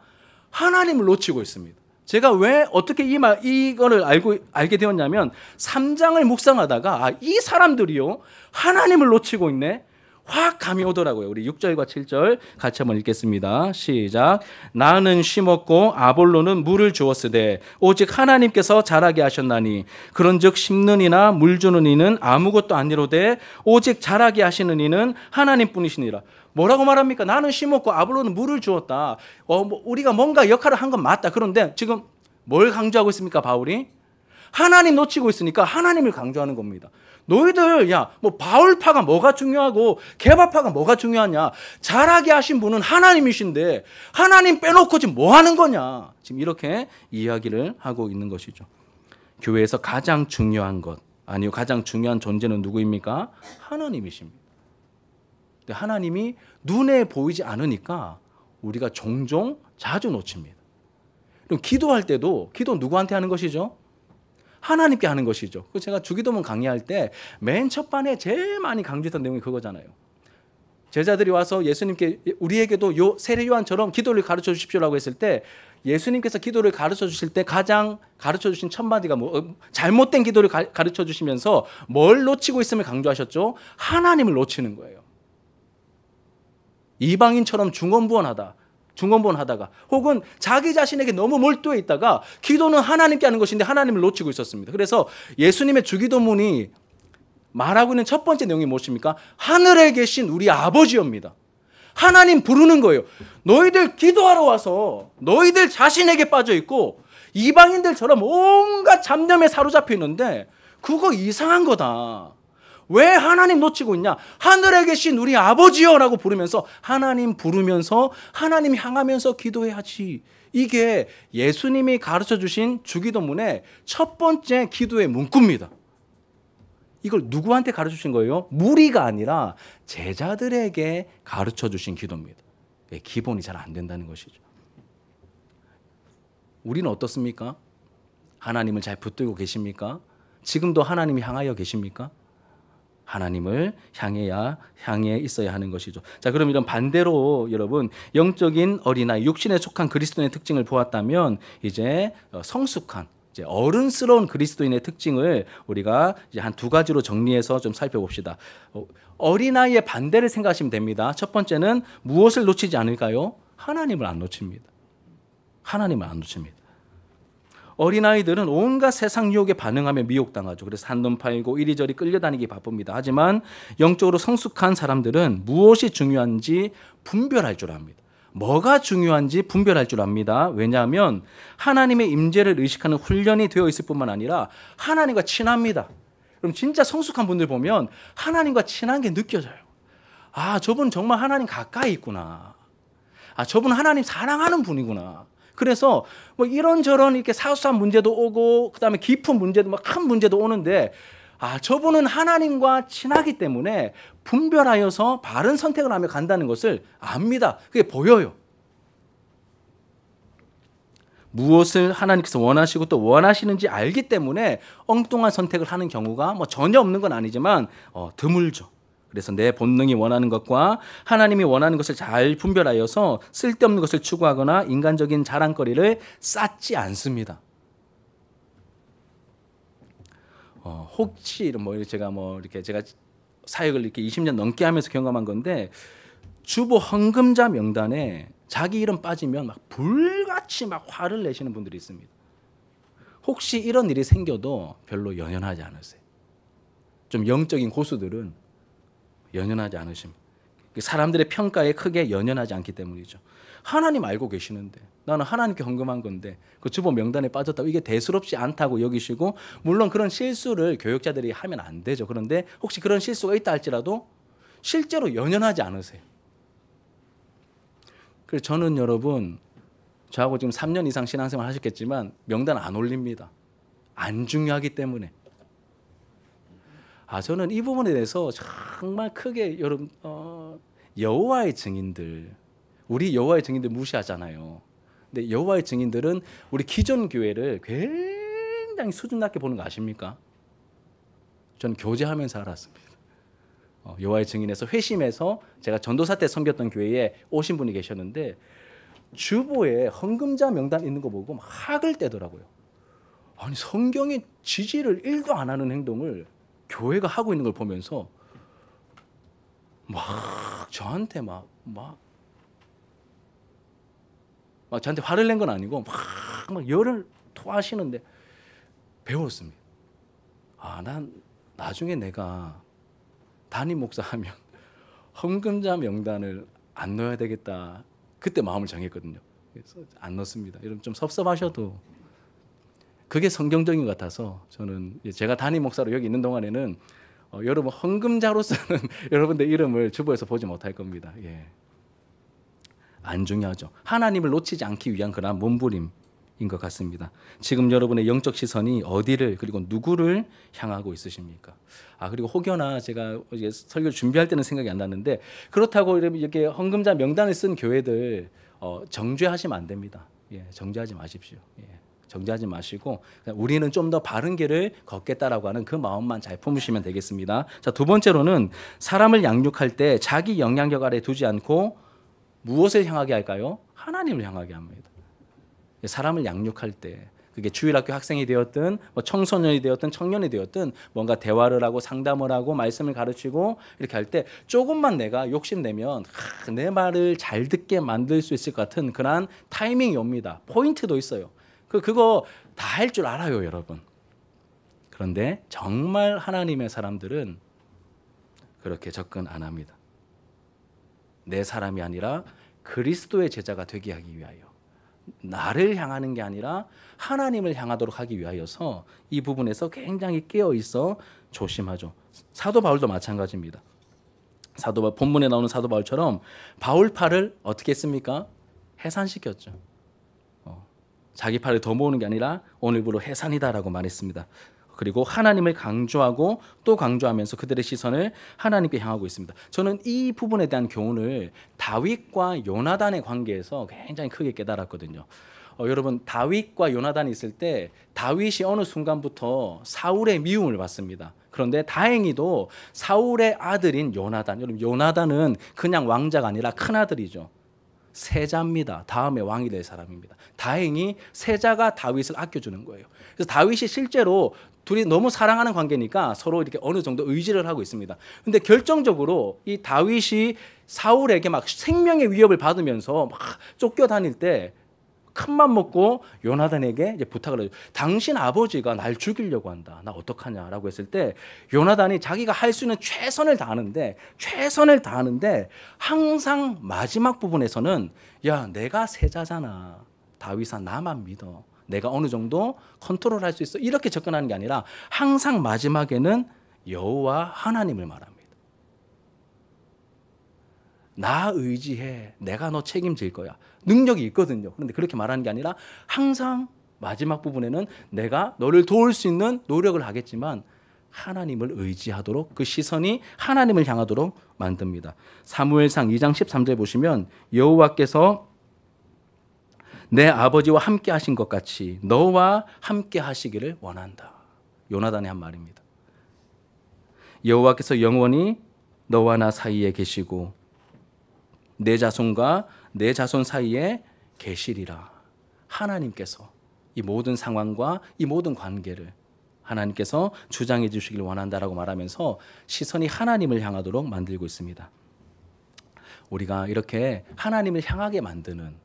하나님을 놓치고 있습니다. 제가 왜 어떻게 이거를 알게 되었냐면 3장을 묵상하다가 이 사람들이요 하나님을 놓치고 있네. 확 감이 오더라고요. 우리 6절과 7절 같이 한번 읽겠습니다. 시작. 나는 심었고 아볼로는 물을 주었으되 오직 하나님께서 자라게 하셨나니 그런즉 심는 이나 물 주는 이는 아무것도 아니로되 오직 자라게 하시는 이는 하나님뿐이시니라. 뭐라고 말합니까? 나는 심었고 아볼로는 물을 주었다. 우리가 뭔가 역할을 한 건 맞다. 그런데 지금 뭘 강조하고 있습니까? 바울이? 하나님 놓치고 있으니까 하나님을 강조하는 겁니다. 너희들 뭐 바울파가 뭐가 중요하고 게바파가 뭐가 중요하냐? 자라게 하신 분은 하나님이신데 하나님 빼놓고 지금 뭐 하는 거냐? 지금 이렇게 이야기를 하고 있는 것이죠. 교회에서 가장 중요한 것 아니요 가장 중요한 존재는 누구입니까? 하나님이십니다. 근데 하나님이 눈에 보이지 않으니까 우리가 종종 자주 놓칩니다. 그럼 기도할 때도 기도 누구한테 하는 것이죠? 하나님께 하는 것이죠. 제가 주기도문 강의할 때 맨 첫 반에 제일 많이 강조했던 내용이 그거잖아요. 제자들이 와서 예수님께 우리에게도 세례 요한처럼 기도를 가르쳐 주십시오라고 했을 때 예수님께서 기도를 가르쳐 주실 때 가장 가르쳐 주신 첫 마디가 잘못된 기도를 가르쳐 주시면서 뭘 놓치고 있음을 강조하셨죠? 하나님을 놓치는 거예요. 이방인처럼 중언부언하다가 혹은 자기 자신에게 너무 몰두해 있다가 기도는 하나님께 하는 것인데 하나님을 놓치고 있었습니다. 그래서 예수님의 주기도문이 말하고 있는 첫 번째 내용이 무엇입니까? 하늘에 계신 우리 아버지입니다. 하나님 부르는 거예요. 너희들 기도하러 와서 너희들 자신에게 빠져 있고 이방인들처럼 온갖 잡념에 사로잡혀 있는데 그거 이상한 거다. 왜 하나님 놓치고 있냐? 하늘에 계신 우리 아버지여라고 부르면서 하나님 부르면서 하나님 향하면서 기도해야지. 이게 예수님이 가르쳐 주신 주기도문의 첫 번째 기도의 문구입니다. 이걸 누구한테 가르쳐 주신 거예요? 무리가 아니라 제자들에게 가르쳐 주신 기도입니다. 기본이 잘 안 된다는 것이죠. 우리는 어떻습니까? 하나님을 잘 붙들고 계십니까? 지금도 하나님을 향하여 계십니까? 하나님을 향해 있어야 하는 것이죠. 자, 그럼 이런 반대로 여러분 영적인 어린아이, 육신에 속한 그리스도인의 특징을 보았다면 이제 성숙한 이제 어른스러운 그리스도인의 특징을 우리가 이제 한 두 가지로 정리해서 좀 살펴봅시다. 어린아이의 반대를 생각하시면 됩니다. 첫 번째는 무엇을 놓치지 않을까요? 하나님을 안 놓칩니다. 하나님을 안 놓칩니다. 어린아이들은 온갖 세상 유혹에 반응하며 미혹당하죠. 그래서 한눈 팔고 이리저리 끌려다니기 바쁩니다. 하지만 영적으로 성숙한 사람들은 무엇이 중요한지 분별할 줄 압니다. 뭐가 중요한지 분별할 줄 압니다. 왜냐하면 하나님의 임재를 의식하는 훈련이 되어 있을 뿐만 아니라 하나님과 친합니다. 그럼 진짜 성숙한 분들 보면 하나님과 친한 게 느껴져요. 아, 저분 정말 하나님 가까이 있구나. 아, 저분 하나님 사랑하는 분이구나. 그래서 뭐 이런저런 이렇게 사소한 문제도 오고 그다음에 깊은 문제도 막 큰 문제도 오는데 아, 저분은 하나님과 친하기 때문에 분별하여서 바른 선택을 하며 간다는 것을 압니다. 그게 보여요. 무엇을 하나님께서 원하시고 또 원하시는지 알기 때문에 엉뚱한 선택을 하는 경우가 뭐 전혀 없는 건 아니지만 드물죠. 그래서 내 본능이 원하는 것과 하나님이 원하는 것을 잘 분별하여서 쓸데없는 것을 추구하거나 인간적인 자랑거리를 쌓지 않습니다. 혹시 제가 사역을 이렇게 20년 넘게 하면서 경험한 건데 주보 헌금자 명단에 자기 이름 빠지면 막 불같이 막 화를 내시는 분들이 있습니다. 혹시 이런 일이 생겨도 별로 연연하지 않으세요. 좀 영적인 고수들은 연연하지 않으십니다. 사람들의 평가에 크게 연연하지 않기 때문이죠. 하나님 알고 계시는데 나는 하나님께 헌금한 건데 그 주보 명단에 빠졌다고 이게 대수롭지 않다고 여기시고 물론 그런 실수를 교육자들이 하면 안 되죠. 그런데 혹시 그런 실수가 있다 할지라도 실제로 연연하지 않으세요. 그래서 저는 여러분 저하고 지금 3년 이상 신앙생활 하셨겠지만 명단 안 올립니다. 안 중요하기 때문에. 저는 이 부분에 대해서 정말 크게 여러분 여호와의 증인들 우리 여호와의 증인들 무시하잖아요. 근데 여호와의 증인들은 우리 기존 교회를 굉장히 수준 낮게 보는 거 아십니까? 저는 교제하면서 알았습니다. 여호와의 증인에서 회심해서 제가 전도사 때 섬겼던 교회에 오신 분이 계셨는데 주보에 헌금자 명단 있는 거 보고 막 학을 떼더라고요. 아니 성경의 지지를 1도 안 하는 행동을 교회가 하고 있는 걸 보면서 막 저한테 막 저한테 화를 낸 건 아니고 막 열을 토하시는데 배웠습니다. 난 나중에 내가 담임 목사하면 헌금자 명단을 안 넣어야 되겠다. 그때 마음을 정했거든요. 그래서 안 넣습니다. 여러분 좀 섭섭하셔도 그게 성경적인 것 같아서 저는 제가 담임 목사로 여기 있는 동안에는 여러분 헌금자로서는 여러분들 이름을 주보에서 보지 못할 겁니다. 예. 안 중요하죠. 하나님을 놓치지 않기 위한 그런 몸부림인 것 같습니다. 지금 여러분의 영적 시선이 어디를 그리고 누구를 향하고 있으십니까? 그리고 혹여나 제가 이제 설교를 준비할 때는 생각이 안 났는데 그렇다고 이렇게 헌금자 명단을 쓴 교회들 정죄하시면 안 됩니다. 예, 정죄하지 마십시오. 예. 정죄하지 마시고 우리는 좀 더 바른 길을 걷겠다라고 하는 그 마음만 잘 품으시면 되겠습니다. 자, 두 번째로는 사람을 양육할 때 자기 영향력 아래 두지 않고 무엇을 향하게 할까요? 하나님을 향하게 합니다. 사람을 양육할 때 그게 주일학교 학생이 되었든 뭐 청소년이 되었든 청년이 되었든 뭔가 대화를 하고 상담을 하고 말씀을 가르치고 이렇게 할 때 조금만 내가 욕심내면 내 말을 잘 듣게 만들 수 있을 것 같은 그런 타이밍이 옵니다. 포인트도 있어요. 그거 다 할 줄 알아요, 여러분. 그런데 정말 하나님의 사람들은 그렇게 접근 안 합니다. 내 사람이 아니라 그리스도의 제자가 되게 하기 위하여 나를 향하는 게 아니라 하나님을 향하도록 하기 위하여서 이 부분에서 굉장히 깨어 있어 조심하죠. 사도 바울도 마찬가지입니다. 본문에 나오는 사도 바울처럼 바울파를 어떻게 했습니까? 해산시켰죠. 자기 팔을 더 모으는 게 아니라 오늘부로 해산이다라고 말했습니다. 그리고 하나님을 강조하고 또 강조하면서 그들의 시선을 하나님께 향하고 있습니다. 저는 이 부분에 대한 교훈을 다윗과 요나단의 관계에서 굉장히 크게 깨달았거든요. 여러분, 다윗과 요나단이 있을 때 다윗이 어느 순간부터 사울의 미움을 받습니다. 그런데 다행히도 사울의 아들인 요나단, 여러분 요나단은 그냥 왕자가 아니라 큰아들이죠. 세자입니다. 다음에 왕이 될 사람입니다. 다행히 세자가 다윗을 아껴주는 거예요. 그래서 다윗이 실제로 둘이 너무 사랑하는 관계니까 서로 이렇게 어느 정도 의지를 하고 있습니다. 근데 결정적으로 이 다윗이 사울에게 막 생명의 위협을 받으면서 막 쫓겨다닐 때 큰맘 먹고 요나단에게 이제 부탁을 해요. 당신 아버지가 날 죽이려고 한다. 나 어떡하냐라고 했을 때 요나단이 자기가 할 수 있는 최선을 다하는데 항상 마지막 부분에서는 야, 내가 세자잖아. 다윗아, 나만 믿어. 내가 어느 정도 컨트롤할 수 있어. 이렇게 접근하는 게 아니라 항상 마지막에는 여호와 하나님을 말합니다. 나 의지해. 내가 너 책임질 거야. 능력이 있거든요. 그런데 그렇게 말하는 게 아니라 항상 마지막 부분에는 내가 너를 도울 수 있는 노력을 하겠지만 하나님을 의지하도록, 그 시선이 하나님을 향하도록 만듭니다. 사무엘상 2장 13절 보시면 여호와께서 내 아버지와 함께 하신 것 같이 너와 함께 하시기를 원한다. 요나단의 한 말입니다. 여호와께서 영원히 너와 나 사이에 계시고 내 자손과 내 자손 사이에 계시리라. 하나님께서 이 모든 상황과 이 모든 관계를 하나님께서 주장해 주시길 원한다라고 말하면서 시선이 하나님을 향하도록 만들고 있습니다. 우리가 이렇게 하나님을 향하게 만드는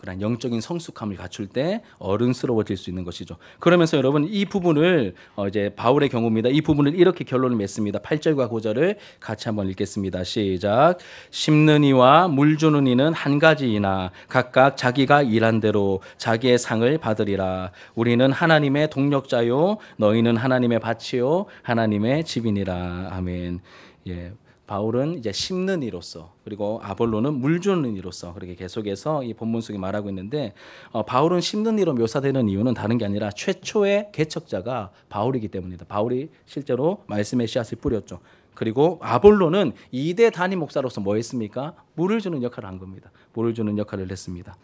그런 영적인 성숙함을 갖출 때 어른스러워질 수 있는 것이죠. 그러면서 여러분 이 부분을 이제 바울의 경우입니다. 이 부분을 이렇게 결론을 맺습니다. 8절과 9절을 같이 한번 읽겠습니다. 시작. 심는 이와 물 주는 이는 한 가지이나 각각 자기가 일한 대로 자기의 상을 받으리라. 우리는 하나님의 동력자요 너희는 하나님의 밭이요 하나님의 집이니라. 아멘. 예. 바울은 이제 심는 이로서, 그리고 아볼로는 물 주는 이로서 그렇게 계속해서 이 본문 속에 말하고 있는데, 바울은 심는 이로 묘사되는 이유는 다른 게 아니라 최초의 개척자가 바울이기 때문이다. 바울이 실제로 말씀의 씨앗을 뿌렸죠. 그리고 아볼로는 2대 단임 목사로서 뭐 했습니까? 물을 주는 역할을 한 겁니다. 물을 주는 역할을 했습니다.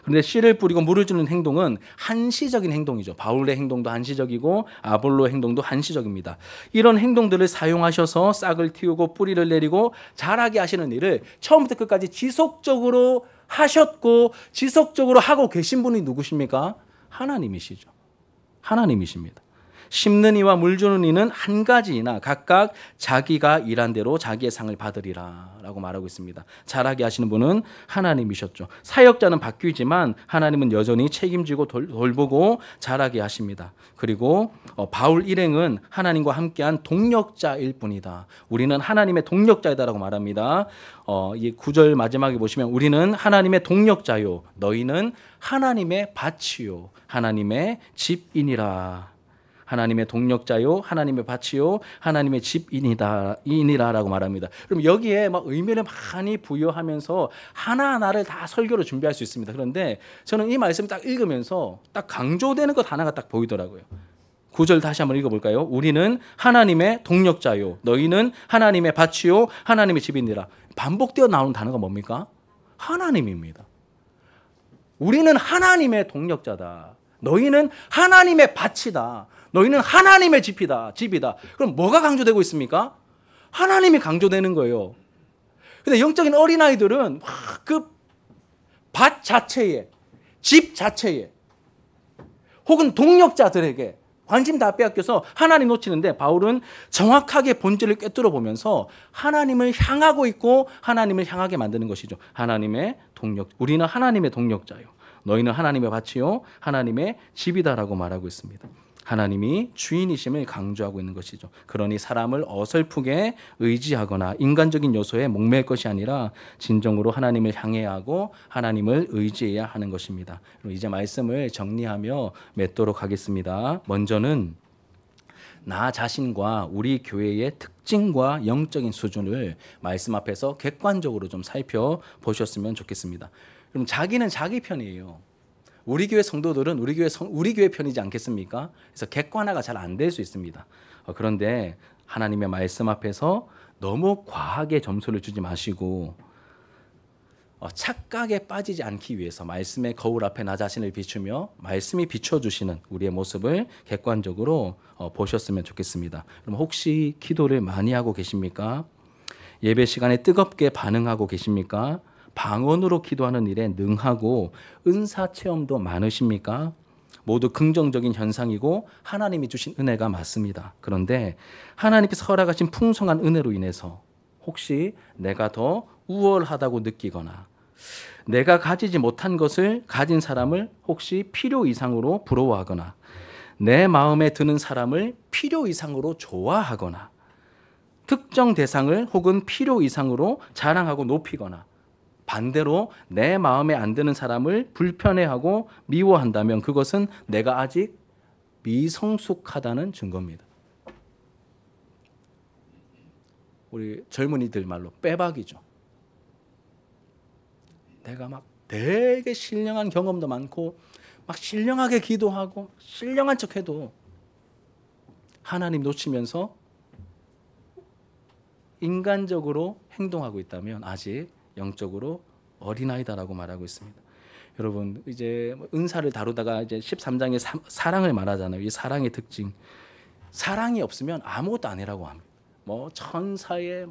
그런데 씨를 뿌리고 물을 주는 행동은 한시적인 행동이죠. 바울의 행동도 한시적이고 아볼로의 행동도 한시적입니다. 이런 행동들을 사용하셔서 싹을 틔우고 뿌리를 내리고 자라게 하시는 일을 처음부터 끝까지 지속적으로 하셨고 지속적으로 하고 계신 분이 누구십니까? 하나님이시죠. 하나님이십니다. 심는 이와 물 주는 이는 한 가지이나 각각 자기가 일한 대로 자기의 상을 받으리라 라고 말하고 있습니다. 자라게 하시는 분은 하나님이셨죠. 사역자는 바뀌지만 하나님은 여전히 책임지고 돌보고 자라게 하십니다. 그리고 바울 일행은 하나님과 함께한 동력자일 뿐이다. 우리는 하나님의 동력자이다라고 말합니다. 이 9절 마지막에 보시면 우리는 하나님의 동력자요 너희는 하나님의 밭이요 하나님의 집이니라. 하나님의 동력자요 하나님의 밭이요 하나님의 집이니라라고 말합니다. 그럼 여기에 막 의미를 많이 부여하면서 하나하나를 다 설교로 준비할 수 있습니다. 그런데 저는 이 말씀을 딱 읽으면서 딱 강조되는 것 하나가 딱 보이더라고요. 9절 다시 한번 읽어볼까요? 우리는 하나님의 동력자요 너희는 하나님의 밭이요 하나님의 집이니라. 반복되어 나오는 단어가 뭡니까? 하나님입니다. 우리는 하나님의 동력자다. 너희는 하나님의 밭이다. 너희는 하나님의 집이다. 그럼 뭐가 강조되고 있습니까? 하나님이 강조되는 거예요. 근데 영적인 어린아이들은 그 밭 자체에, 집 자체에, 혹은 동력자들에게 관심 다 빼앗겨서 하나님 놓치는데, 바울은 정확하게 본질을 꿰뚫어 보면서 하나님을 향하고 있고 하나님을 향하게 만드는 것이죠. 하나님의 동력, 우리는 하나님의 동력자요 너희는 하나님의 밭이요 하나님의 집이다라고 말하고 있습니다. 하나님이 주인이심을 강조하고 있는 것이죠. 그러니 사람을 어설프게 의지하거나 인간적인 요소에 목맬 것이 아니라 진정으로 하나님을 향해야 하고 하나님을 의지해야 하는 것입니다. 그럼 이제 말씀을 정리하며 맺도록 하겠습니다. 먼저는 나 자신과 우리 교회의 특징과 영적인 수준을 말씀 앞에서 객관적으로 좀 살펴보셨으면 좋겠습니다. 그럼 자기는 자기 편이에요. 우리 교회 성도들은 우리 교회 편이지 않겠습니까? 그래서 객관화가 잘 안 될 수 있습니다. 그런데 하나님의 말씀 앞에서 너무 과하게 점수를 주지 마시고 착각에 빠지지 않기 위해서 말씀의 거울 앞에 나 자신을 비추며 말씀이 비춰주시는 우리의 모습을 객관적으로 보셨으면 좋겠습니다. 그럼 혹시 기도를 많이 하고 계십니까? 예배 시간에 뜨겁게 반응하고 계십니까? 방언으로 기도하는 일에 능하고 은사 체험도 많으십니까? 모두 긍정적인 현상이고 하나님이 주신 은혜가 맞습니다. 그런데 하나님께서 허락하신 풍성한 은혜로 인해서 혹시 내가 더 우월하다고 느끼거나 내가 가지지 못한 것을 가진 사람을 혹시 필요 이상으로 부러워하거나 내 마음에 드는 사람을 필요 이상으로 좋아하거나 특정 대상을 혹은 필요 이상으로 자랑하고 높이거나 반대로 내 마음에 안 드는 사람을 불편해하고 미워한다면 그것은 내가 아직 미성숙하다는 증거입니다. 우리 젊은이들 말로 빼박이죠. 내가 막 되게 신령한 경험도 많고 막 신령하게 기도하고 신령한 척해도 하나님 놓치면서 인간적으로 행동하고 있다면 아직 영적으로 어린아이다라고 말하고 있습니다. 여러분 이제 은사를 다루다가 이제 13장에 사랑을 말하잖아요. 이 사랑의 특징. 사랑이 없으면 아무것도 아니라고 합니다. 뭐 천사의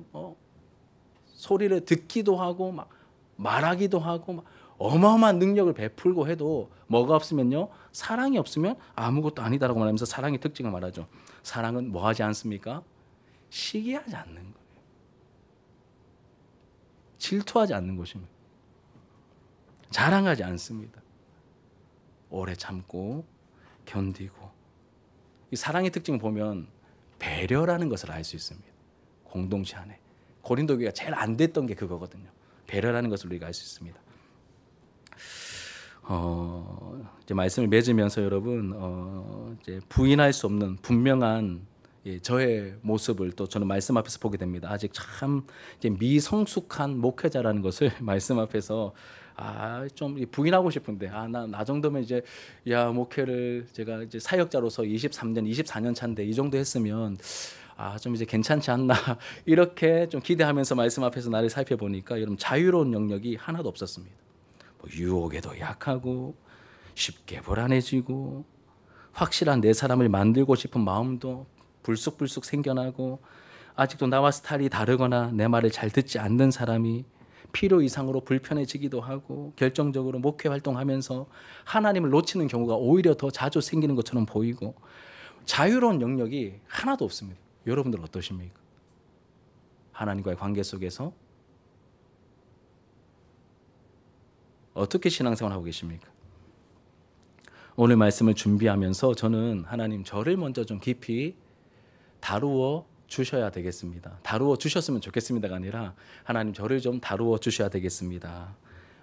소리를 듣기도 하고 막 말하기도 하고 막 어마어마한 능력을 베풀고 해도 뭐가 없으면요. 사랑이 없으면 아무것도 아니다라고 말하면서 사랑의 특징을 말하죠. 사랑은 뭐 하지 않습니까? 시기하지 않는 거예요. 질투하지 않는 것입니다. 자랑하지 않습니다. 오래 참고 견디고. 이 사랑의 특징을 보면 배려라는 것을 알 수 있습니다. 공동체 안에. 고린도 교회가 제일 안 됐던 게 그거거든요. 배려라는 것을 우리가 알 수 있습니다. 이제 말씀을 맺으면서 여러분 이제 부인할 수 없는 분명한 저의 모습을 또 저는 말씀 앞에서 보게 됩니다. 아직 참 이제 미성숙한 목회자라는 것을 말씀 앞에서 좀 부인하고 싶은데 나 정도면 이제 목회를 제가 이제 사역자로서 23년, 24년 차인데 이 정도 했으면 좀 이제 괜찮지 않나 이렇게 좀 기대하면서 말씀 앞에서 나를 살펴보니까 여러분 자유로운 영역이 하나도 없었습니다. 뭐 유혹에도 약하고 쉽게 불안해지고 확실한 내 사람을 만들고 싶은 마음도 불쑥불쑥 생겨나고 아직도 나와 스타일이 다르거나 내 말을 잘 듣지 않는 사람이 필요 이상으로 불편해지기도 하고 결정적으로 목회 활동하면서 하나님을 놓치는 경우가 오히려 더 자주 생기는 것처럼 보이고 자유로운 영역이 하나도 없습니다. 여러분들 어떠십니까? 하나님과의 관계 속에서 어떻게 신앙생활 하고 계십니까? 오늘 말씀을 준비하면서 저는 하나님 저를 먼저 좀 깊이 다루어 주셔야 되겠습니다. 다루어 주셨으면 좋겠습니다가 아니라 하나님 저를 좀 다루어 주셔야 되겠습니다.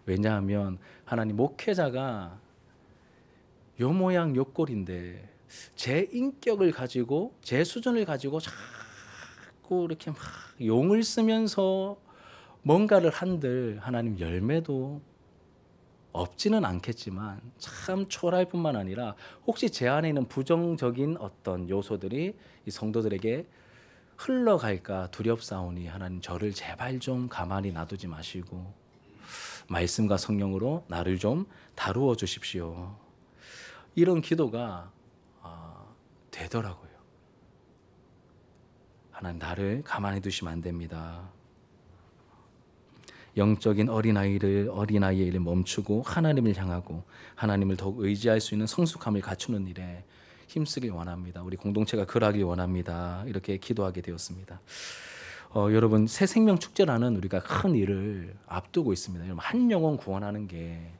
왜냐하면 하나님 목회자가 요 모양 요 꼴인데 제 인격을 가지고 제 수준을 가지고 자꾸 이렇게 막 용을 쓰면서 뭔가를 한들 하나님 열매도 없지는 않겠지만 참 초라할 뿐만 아니라 혹시 제 안에 있는 부정적인 어떤 요소들이 이 성도들에게 흘러갈까 두렵사오니 하나님 저를 제발 좀 가만히 놔두지 마시고 말씀과 성령으로 나를 좀 다루어 주십시오. 이런 기도가 되더라고요. 하나님 나를 가만히 두시면 안 됩니다. 영적인 어린아이의 일을 멈추고 하나님을 향하고 하나님을 더욱 의지할 수 있는 성숙함을 갖추는 일에 힘쓰길 원합니다. 우리 공동체가 그러하길 원합니다. 이렇게 기도하게 되었습니다. 여러분 새 생명 축제라는 우리가 큰 일을 앞두고 있습니다. 여러분 한 영혼 구원하는 게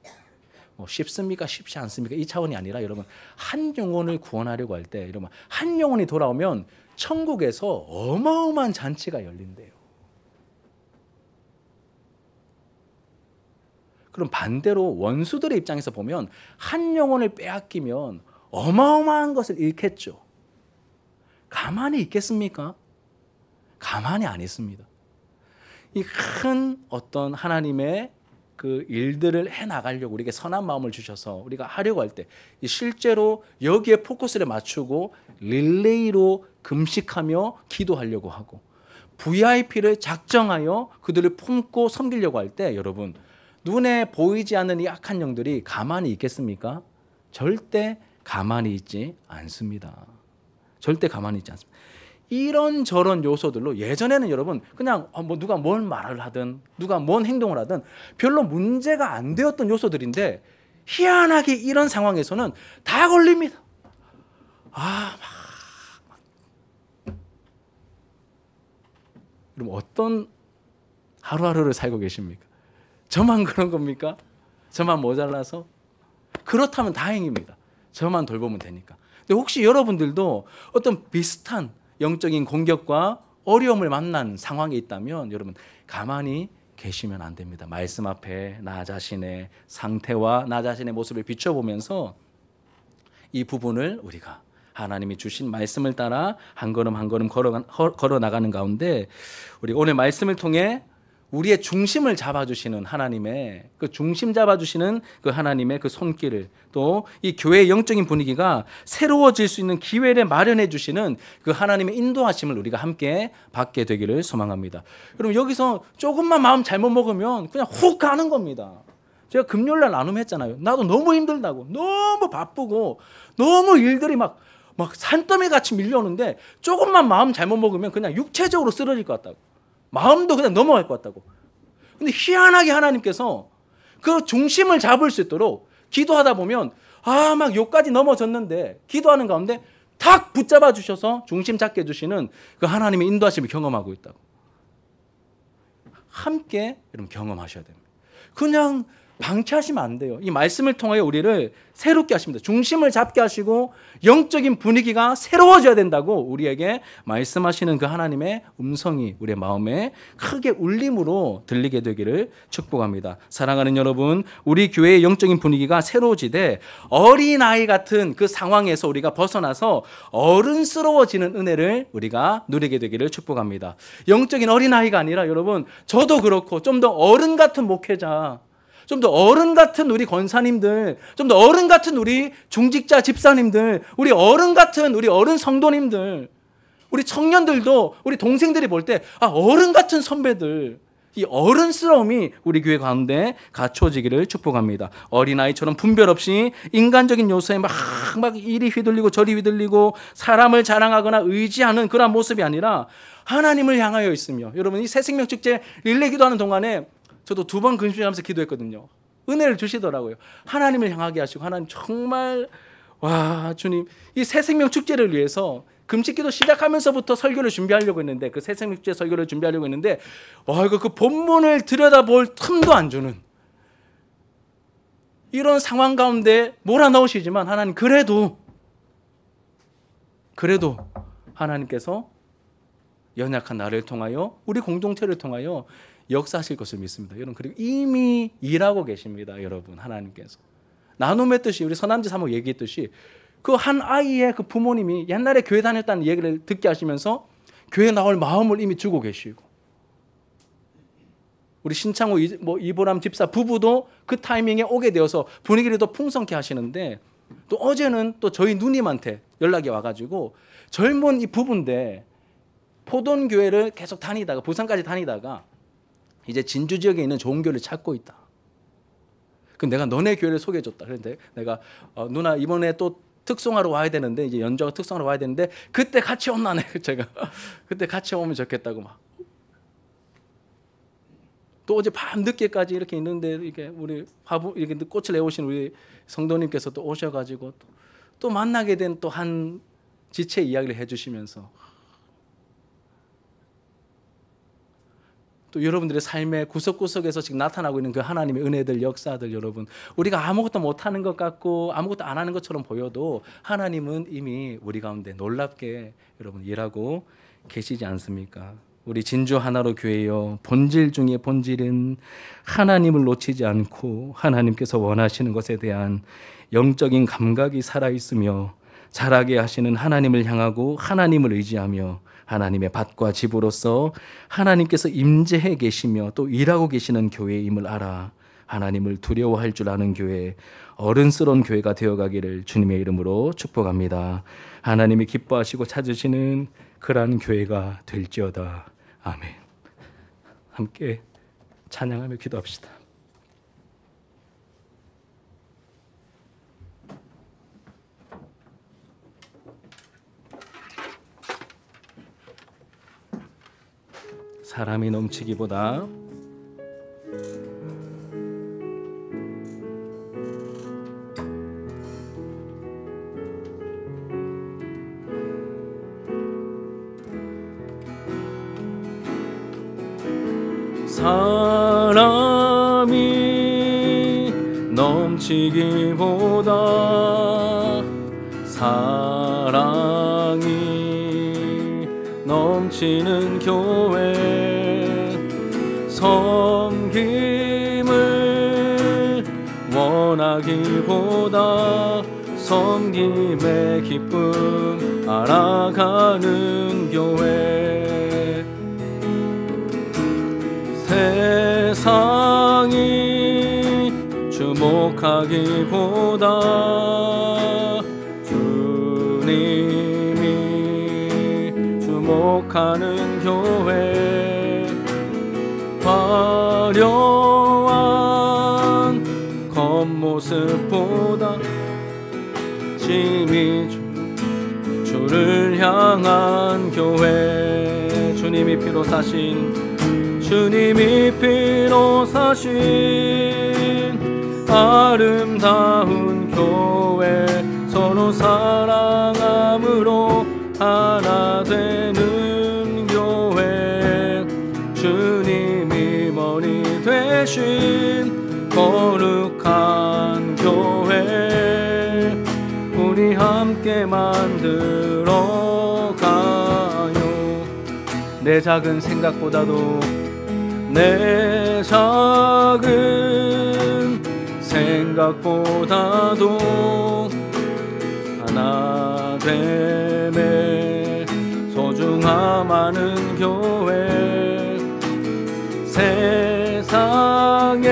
쉽습니까? 쉽지 않습니까? 이 차원이 아니라 여러분 한 영혼을 구원하려고 할 때 여러분 한 영혼이 돌아오면 천국에서 어마어마한 잔치가 열린대요. 그럼 반대로 원수들의 입장에서 보면 한 영혼을 빼앗기면 어마어마한 것을 잃겠죠. 가만히 있겠습니까? 가만히 안 있습니다. 이 큰 어떤 하나님의 그 일들을 해 나가려고 우리에게 선한 마음을 주셔서 우리가 하려고 할 때 실제로 여기에 포커스를 맞추고 릴레이로 금식하며 기도하려고 하고 VIP를 작정하여 그들을 품고 섬기려고 할 때 여러분 눈에 보이지 않는 이 악한 영들이 가만히 있겠습니까? 절대 가만히 있지 않습니다. 절대 가만히 있지 않습니다. 이런저런 요소들로 예전에는 여러분 그냥 뭐 누가 뭔 말을 하든 누가 뭔 행동을 하든 별로 문제가 안 되었던 요소들인데 희한하게 이런 상황에서는 다 걸립니다. 그럼 어떤 하루하루를 살고 계십니까? 저만 그런 겁니까? 저만 모자라서? 그렇다면 다행입니다. 저만 돌보면 되니까. 근데 혹시 여러분들도 어떤 비슷한 영적인 공격과 어려움을 만난 상황에 있다면 여러분 가만히 계시면 안 됩니다. 말씀 앞에 나 자신의 상태와 나 자신의 모습을 비춰보면서 이 부분을 우리가 하나님이 주신 말씀을 따라 한 걸음 한 걸음 걸어 나가는 가운데 우리 오늘 말씀을 통해 우리의 중심을 잡아주시는 하나님의 그 중심 잡아주시는 그 하나님의 그 손길을 또 이 교회의 영적인 분위기가 새로워질 수 있는 기회를 마련해 주시는 그 하나님의 인도하심을 우리가 함께 받게 되기를 소망합니다. 여러분 여기서 조금만 마음 잘못 먹으면 그냥 훅 가는 겁니다. 제가 금요일날 나눔했잖아요. 나도 너무 힘들다고 너무 바쁘고 너무 일들이 막 산더미 같이 밀려오는데 조금만 마음 잘못 먹으면 그냥 육체적으로 쓰러질 것 같다고. 마음도 그냥 넘어갈 것 같다고. 근데 희한하게 하나님께서 그 중심을 잡을 수 있도록 기도하다 보면 막 요까지 넘어졌는데 기도하는 가운데 탁 붙잡아 주셔서 중심 잡게 해주시는 그 하나님의 인도하심을 경험하고 있다고. 함께 여러분 경험하셔야 됩니다. 그냥 방치하시면 안 돼요. 이 말씀을 통하여 우리를 새롭게 하십니다. 중심을 잡게 하시고 영적인 분위기가 새로워져야 된다고 우리에게 말씀하시는 그 하나님의 음성이 우리의 마음에 크게 울림으로 들리게 되기를 축복합니다. 사랑하는 여러분, 우리 교회의 영적인 분위기가 새로워지되 어린아이 같은 그 상황에서 우리가 벗어나서 어른스러워지는 은혜를 우리가 누리게 되기를 축복합니다. 영적인 어린아이가 아니라 여러분 저도 그렇고 좀 더 어른 같은 목회자, 좀 더 어른 같은 우리 권사님들, 좀 더 어른 같은 우리 중직자 집사님들, 우리 어른 같은 우리 어른 성도님들, 우리 청년들도 우리 동생들이 볼 때 어른 같은 선배들, 이 어른스러움이 우리 교회 가운데 갖춰지기를 축복합니다. 어린아이처럼 분별 없이 인간적인 요소에 막 이리 휘둘리고 저리 휘둘리고 사람을 자랑하거나 의지하는 그런 모습이 아니라 하나님을 향하여 있으며, 여러분 이 새생명 축제 릴레이 기도하는 동안에 저도 2번 근심하면서 기도했거든요. 은혜를 주시더라고요. 하나님을 향하게 하시고, 하나님 정말 주님 이 새생명 축제를 위해서 금식기도 시작하면서부터 설교를 준비하려고 했는데, 그 새생명 축제 설교를 준비하려고 했는데 그 본문을 들여다볼 틈도 안 주는 이런 상황 가운데 몰아넣으시지만 하나님 그래도 하나님께서 연약한 나를 통하여 우리 공동체를 통하여 역사하실 것을 믿습니다. 여러분 그리고 이미 일하고 계십니다. 여러분 하나님께서 나눔의 뜻이 우리 서남지 사모 얘기했듯이 그 한 아이의 그 부모님이 옛날에 교회 다녔다는 얘기를 듣게 하시면서 교회 나올 마음을 이미 주고 계시고, 우리 신창호 이보람 집사 부부도 그 타이밍에 오게 되어서 분위기를 더 풍성케 하시는데, 또 어제는 또 저희 누님한테 연락이 와가지고 젊은 이 부부인데 포돈교회를 계속 다니다가 부산까지 다니다가 이제 진주 지역에 있는 좋은 교회를 찾고 있다. 그럼 내가 너네 교회를 소개해줬다. 그런데 내가 누나 이번에 또 특송하러 와야 되는데, 이제 연주가 특송하러 와야 되는데 그때 같이 온나네. 제가 그때 같이 오면 좋겠다고 막. 또 어제 밤 늦게까지 이렇게 있는데 이렇게 우리 화부 이렇게 꽃을 내오신 우리 성도님께서 또 오셔가지고 또 만나게 된 또 한 지체 이야기를 해주시면서 또 여러분들의 삶의 구석구석에서 지금 나타나고 있는 그 하나님의 은혜들, 역사들, 여러분, 우리가 아무것도 못하는 것 같고 아무것도 안 하는 것처럼 보여도 하나님은 이미 우리 가운데 놀랍게 여러분 일하고 계시지 않습니까? 우리 진주 하나로 교회요, 본질 중에 본질은 하나님을 놓치지 않고 하나님께서 원하시는 것에 대한 영적인 감각이 살아있으며 자라게 하시는 하나님을 향하고 하나님을 의지하며 하나님의 밭과 집으로서 하나님께서 임재해 계시며 또 일하고 계시는 교회임을 알아 하나님을 두려워할 줄 아는 교회, 어른스러운 교회가 되어가기를 주님의 이름으로 축복합니다. 하나님이 기뻐하시고 찾으시는 그러한 교회가 될지어다. 아멘. 함께 찬양하며 기도합시다. 사람이 넘치기보다 사람이 넘치기보다 사랑이 넘치는 교회, 섬김을 원하기보다 섬김의 기쁨 알아가는 교회, 세상이 주목하기보다 주님이 주목하는 교회, 화려한 겉모습보다 심히 주를 향한 교회, 주님이 피로 사신 아름다운 교회, 서로 사랑함으로 하나 되는 교회, 주님이 머리 되신 거룩한 교회, 우리 함께 만들어 가요. 내 작은 생각보다도 내 작은 생각보다도 하나 됨에 소중함 아는 교회, 세상에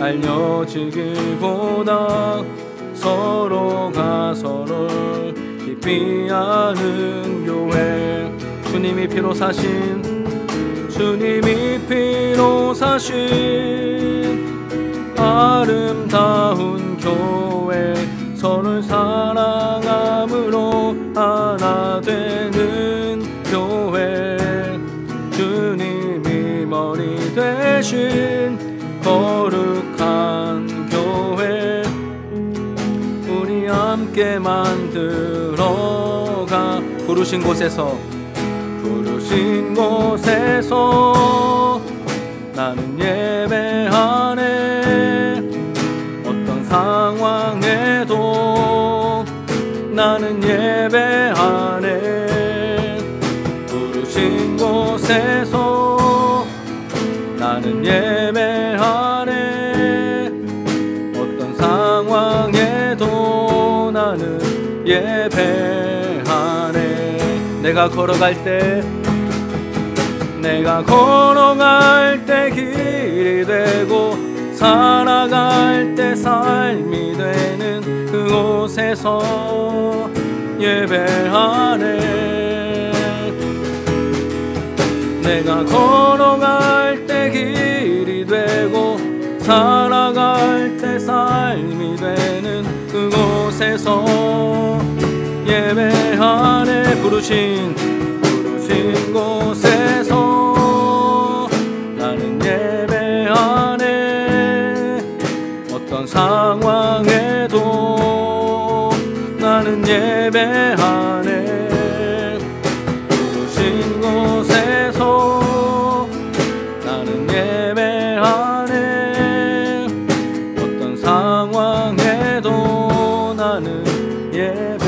알려지기보다 서로가 서로를 깊이 아는 교회, 주님이 피로 사신 아름다운 교회, 서로를 사랑함으로 하나 되는 교회, 주님이 머리 되신 거룩한 교회, 우리 함께 만들어가. 부르신 곳에서 나는 예배하네. 어떤 상황에도 나는 예배하네. 부르신 곳에서 나는 예배하네. 어떤 상황에도 나는 예배하네. 내가 걸어갈 때 길이 되고 살아갈 때 삶이 되는 그곳에서 예배하네. 내가 걸어갈 때 길이 되고 살아갈 때 삶이 되는 그곳에서 예배하네. 부르신 곳에서 나는 예배하네. 어떤 상황에도 나는 예배하네. 부르신 곳에서 방황해도 나는 예배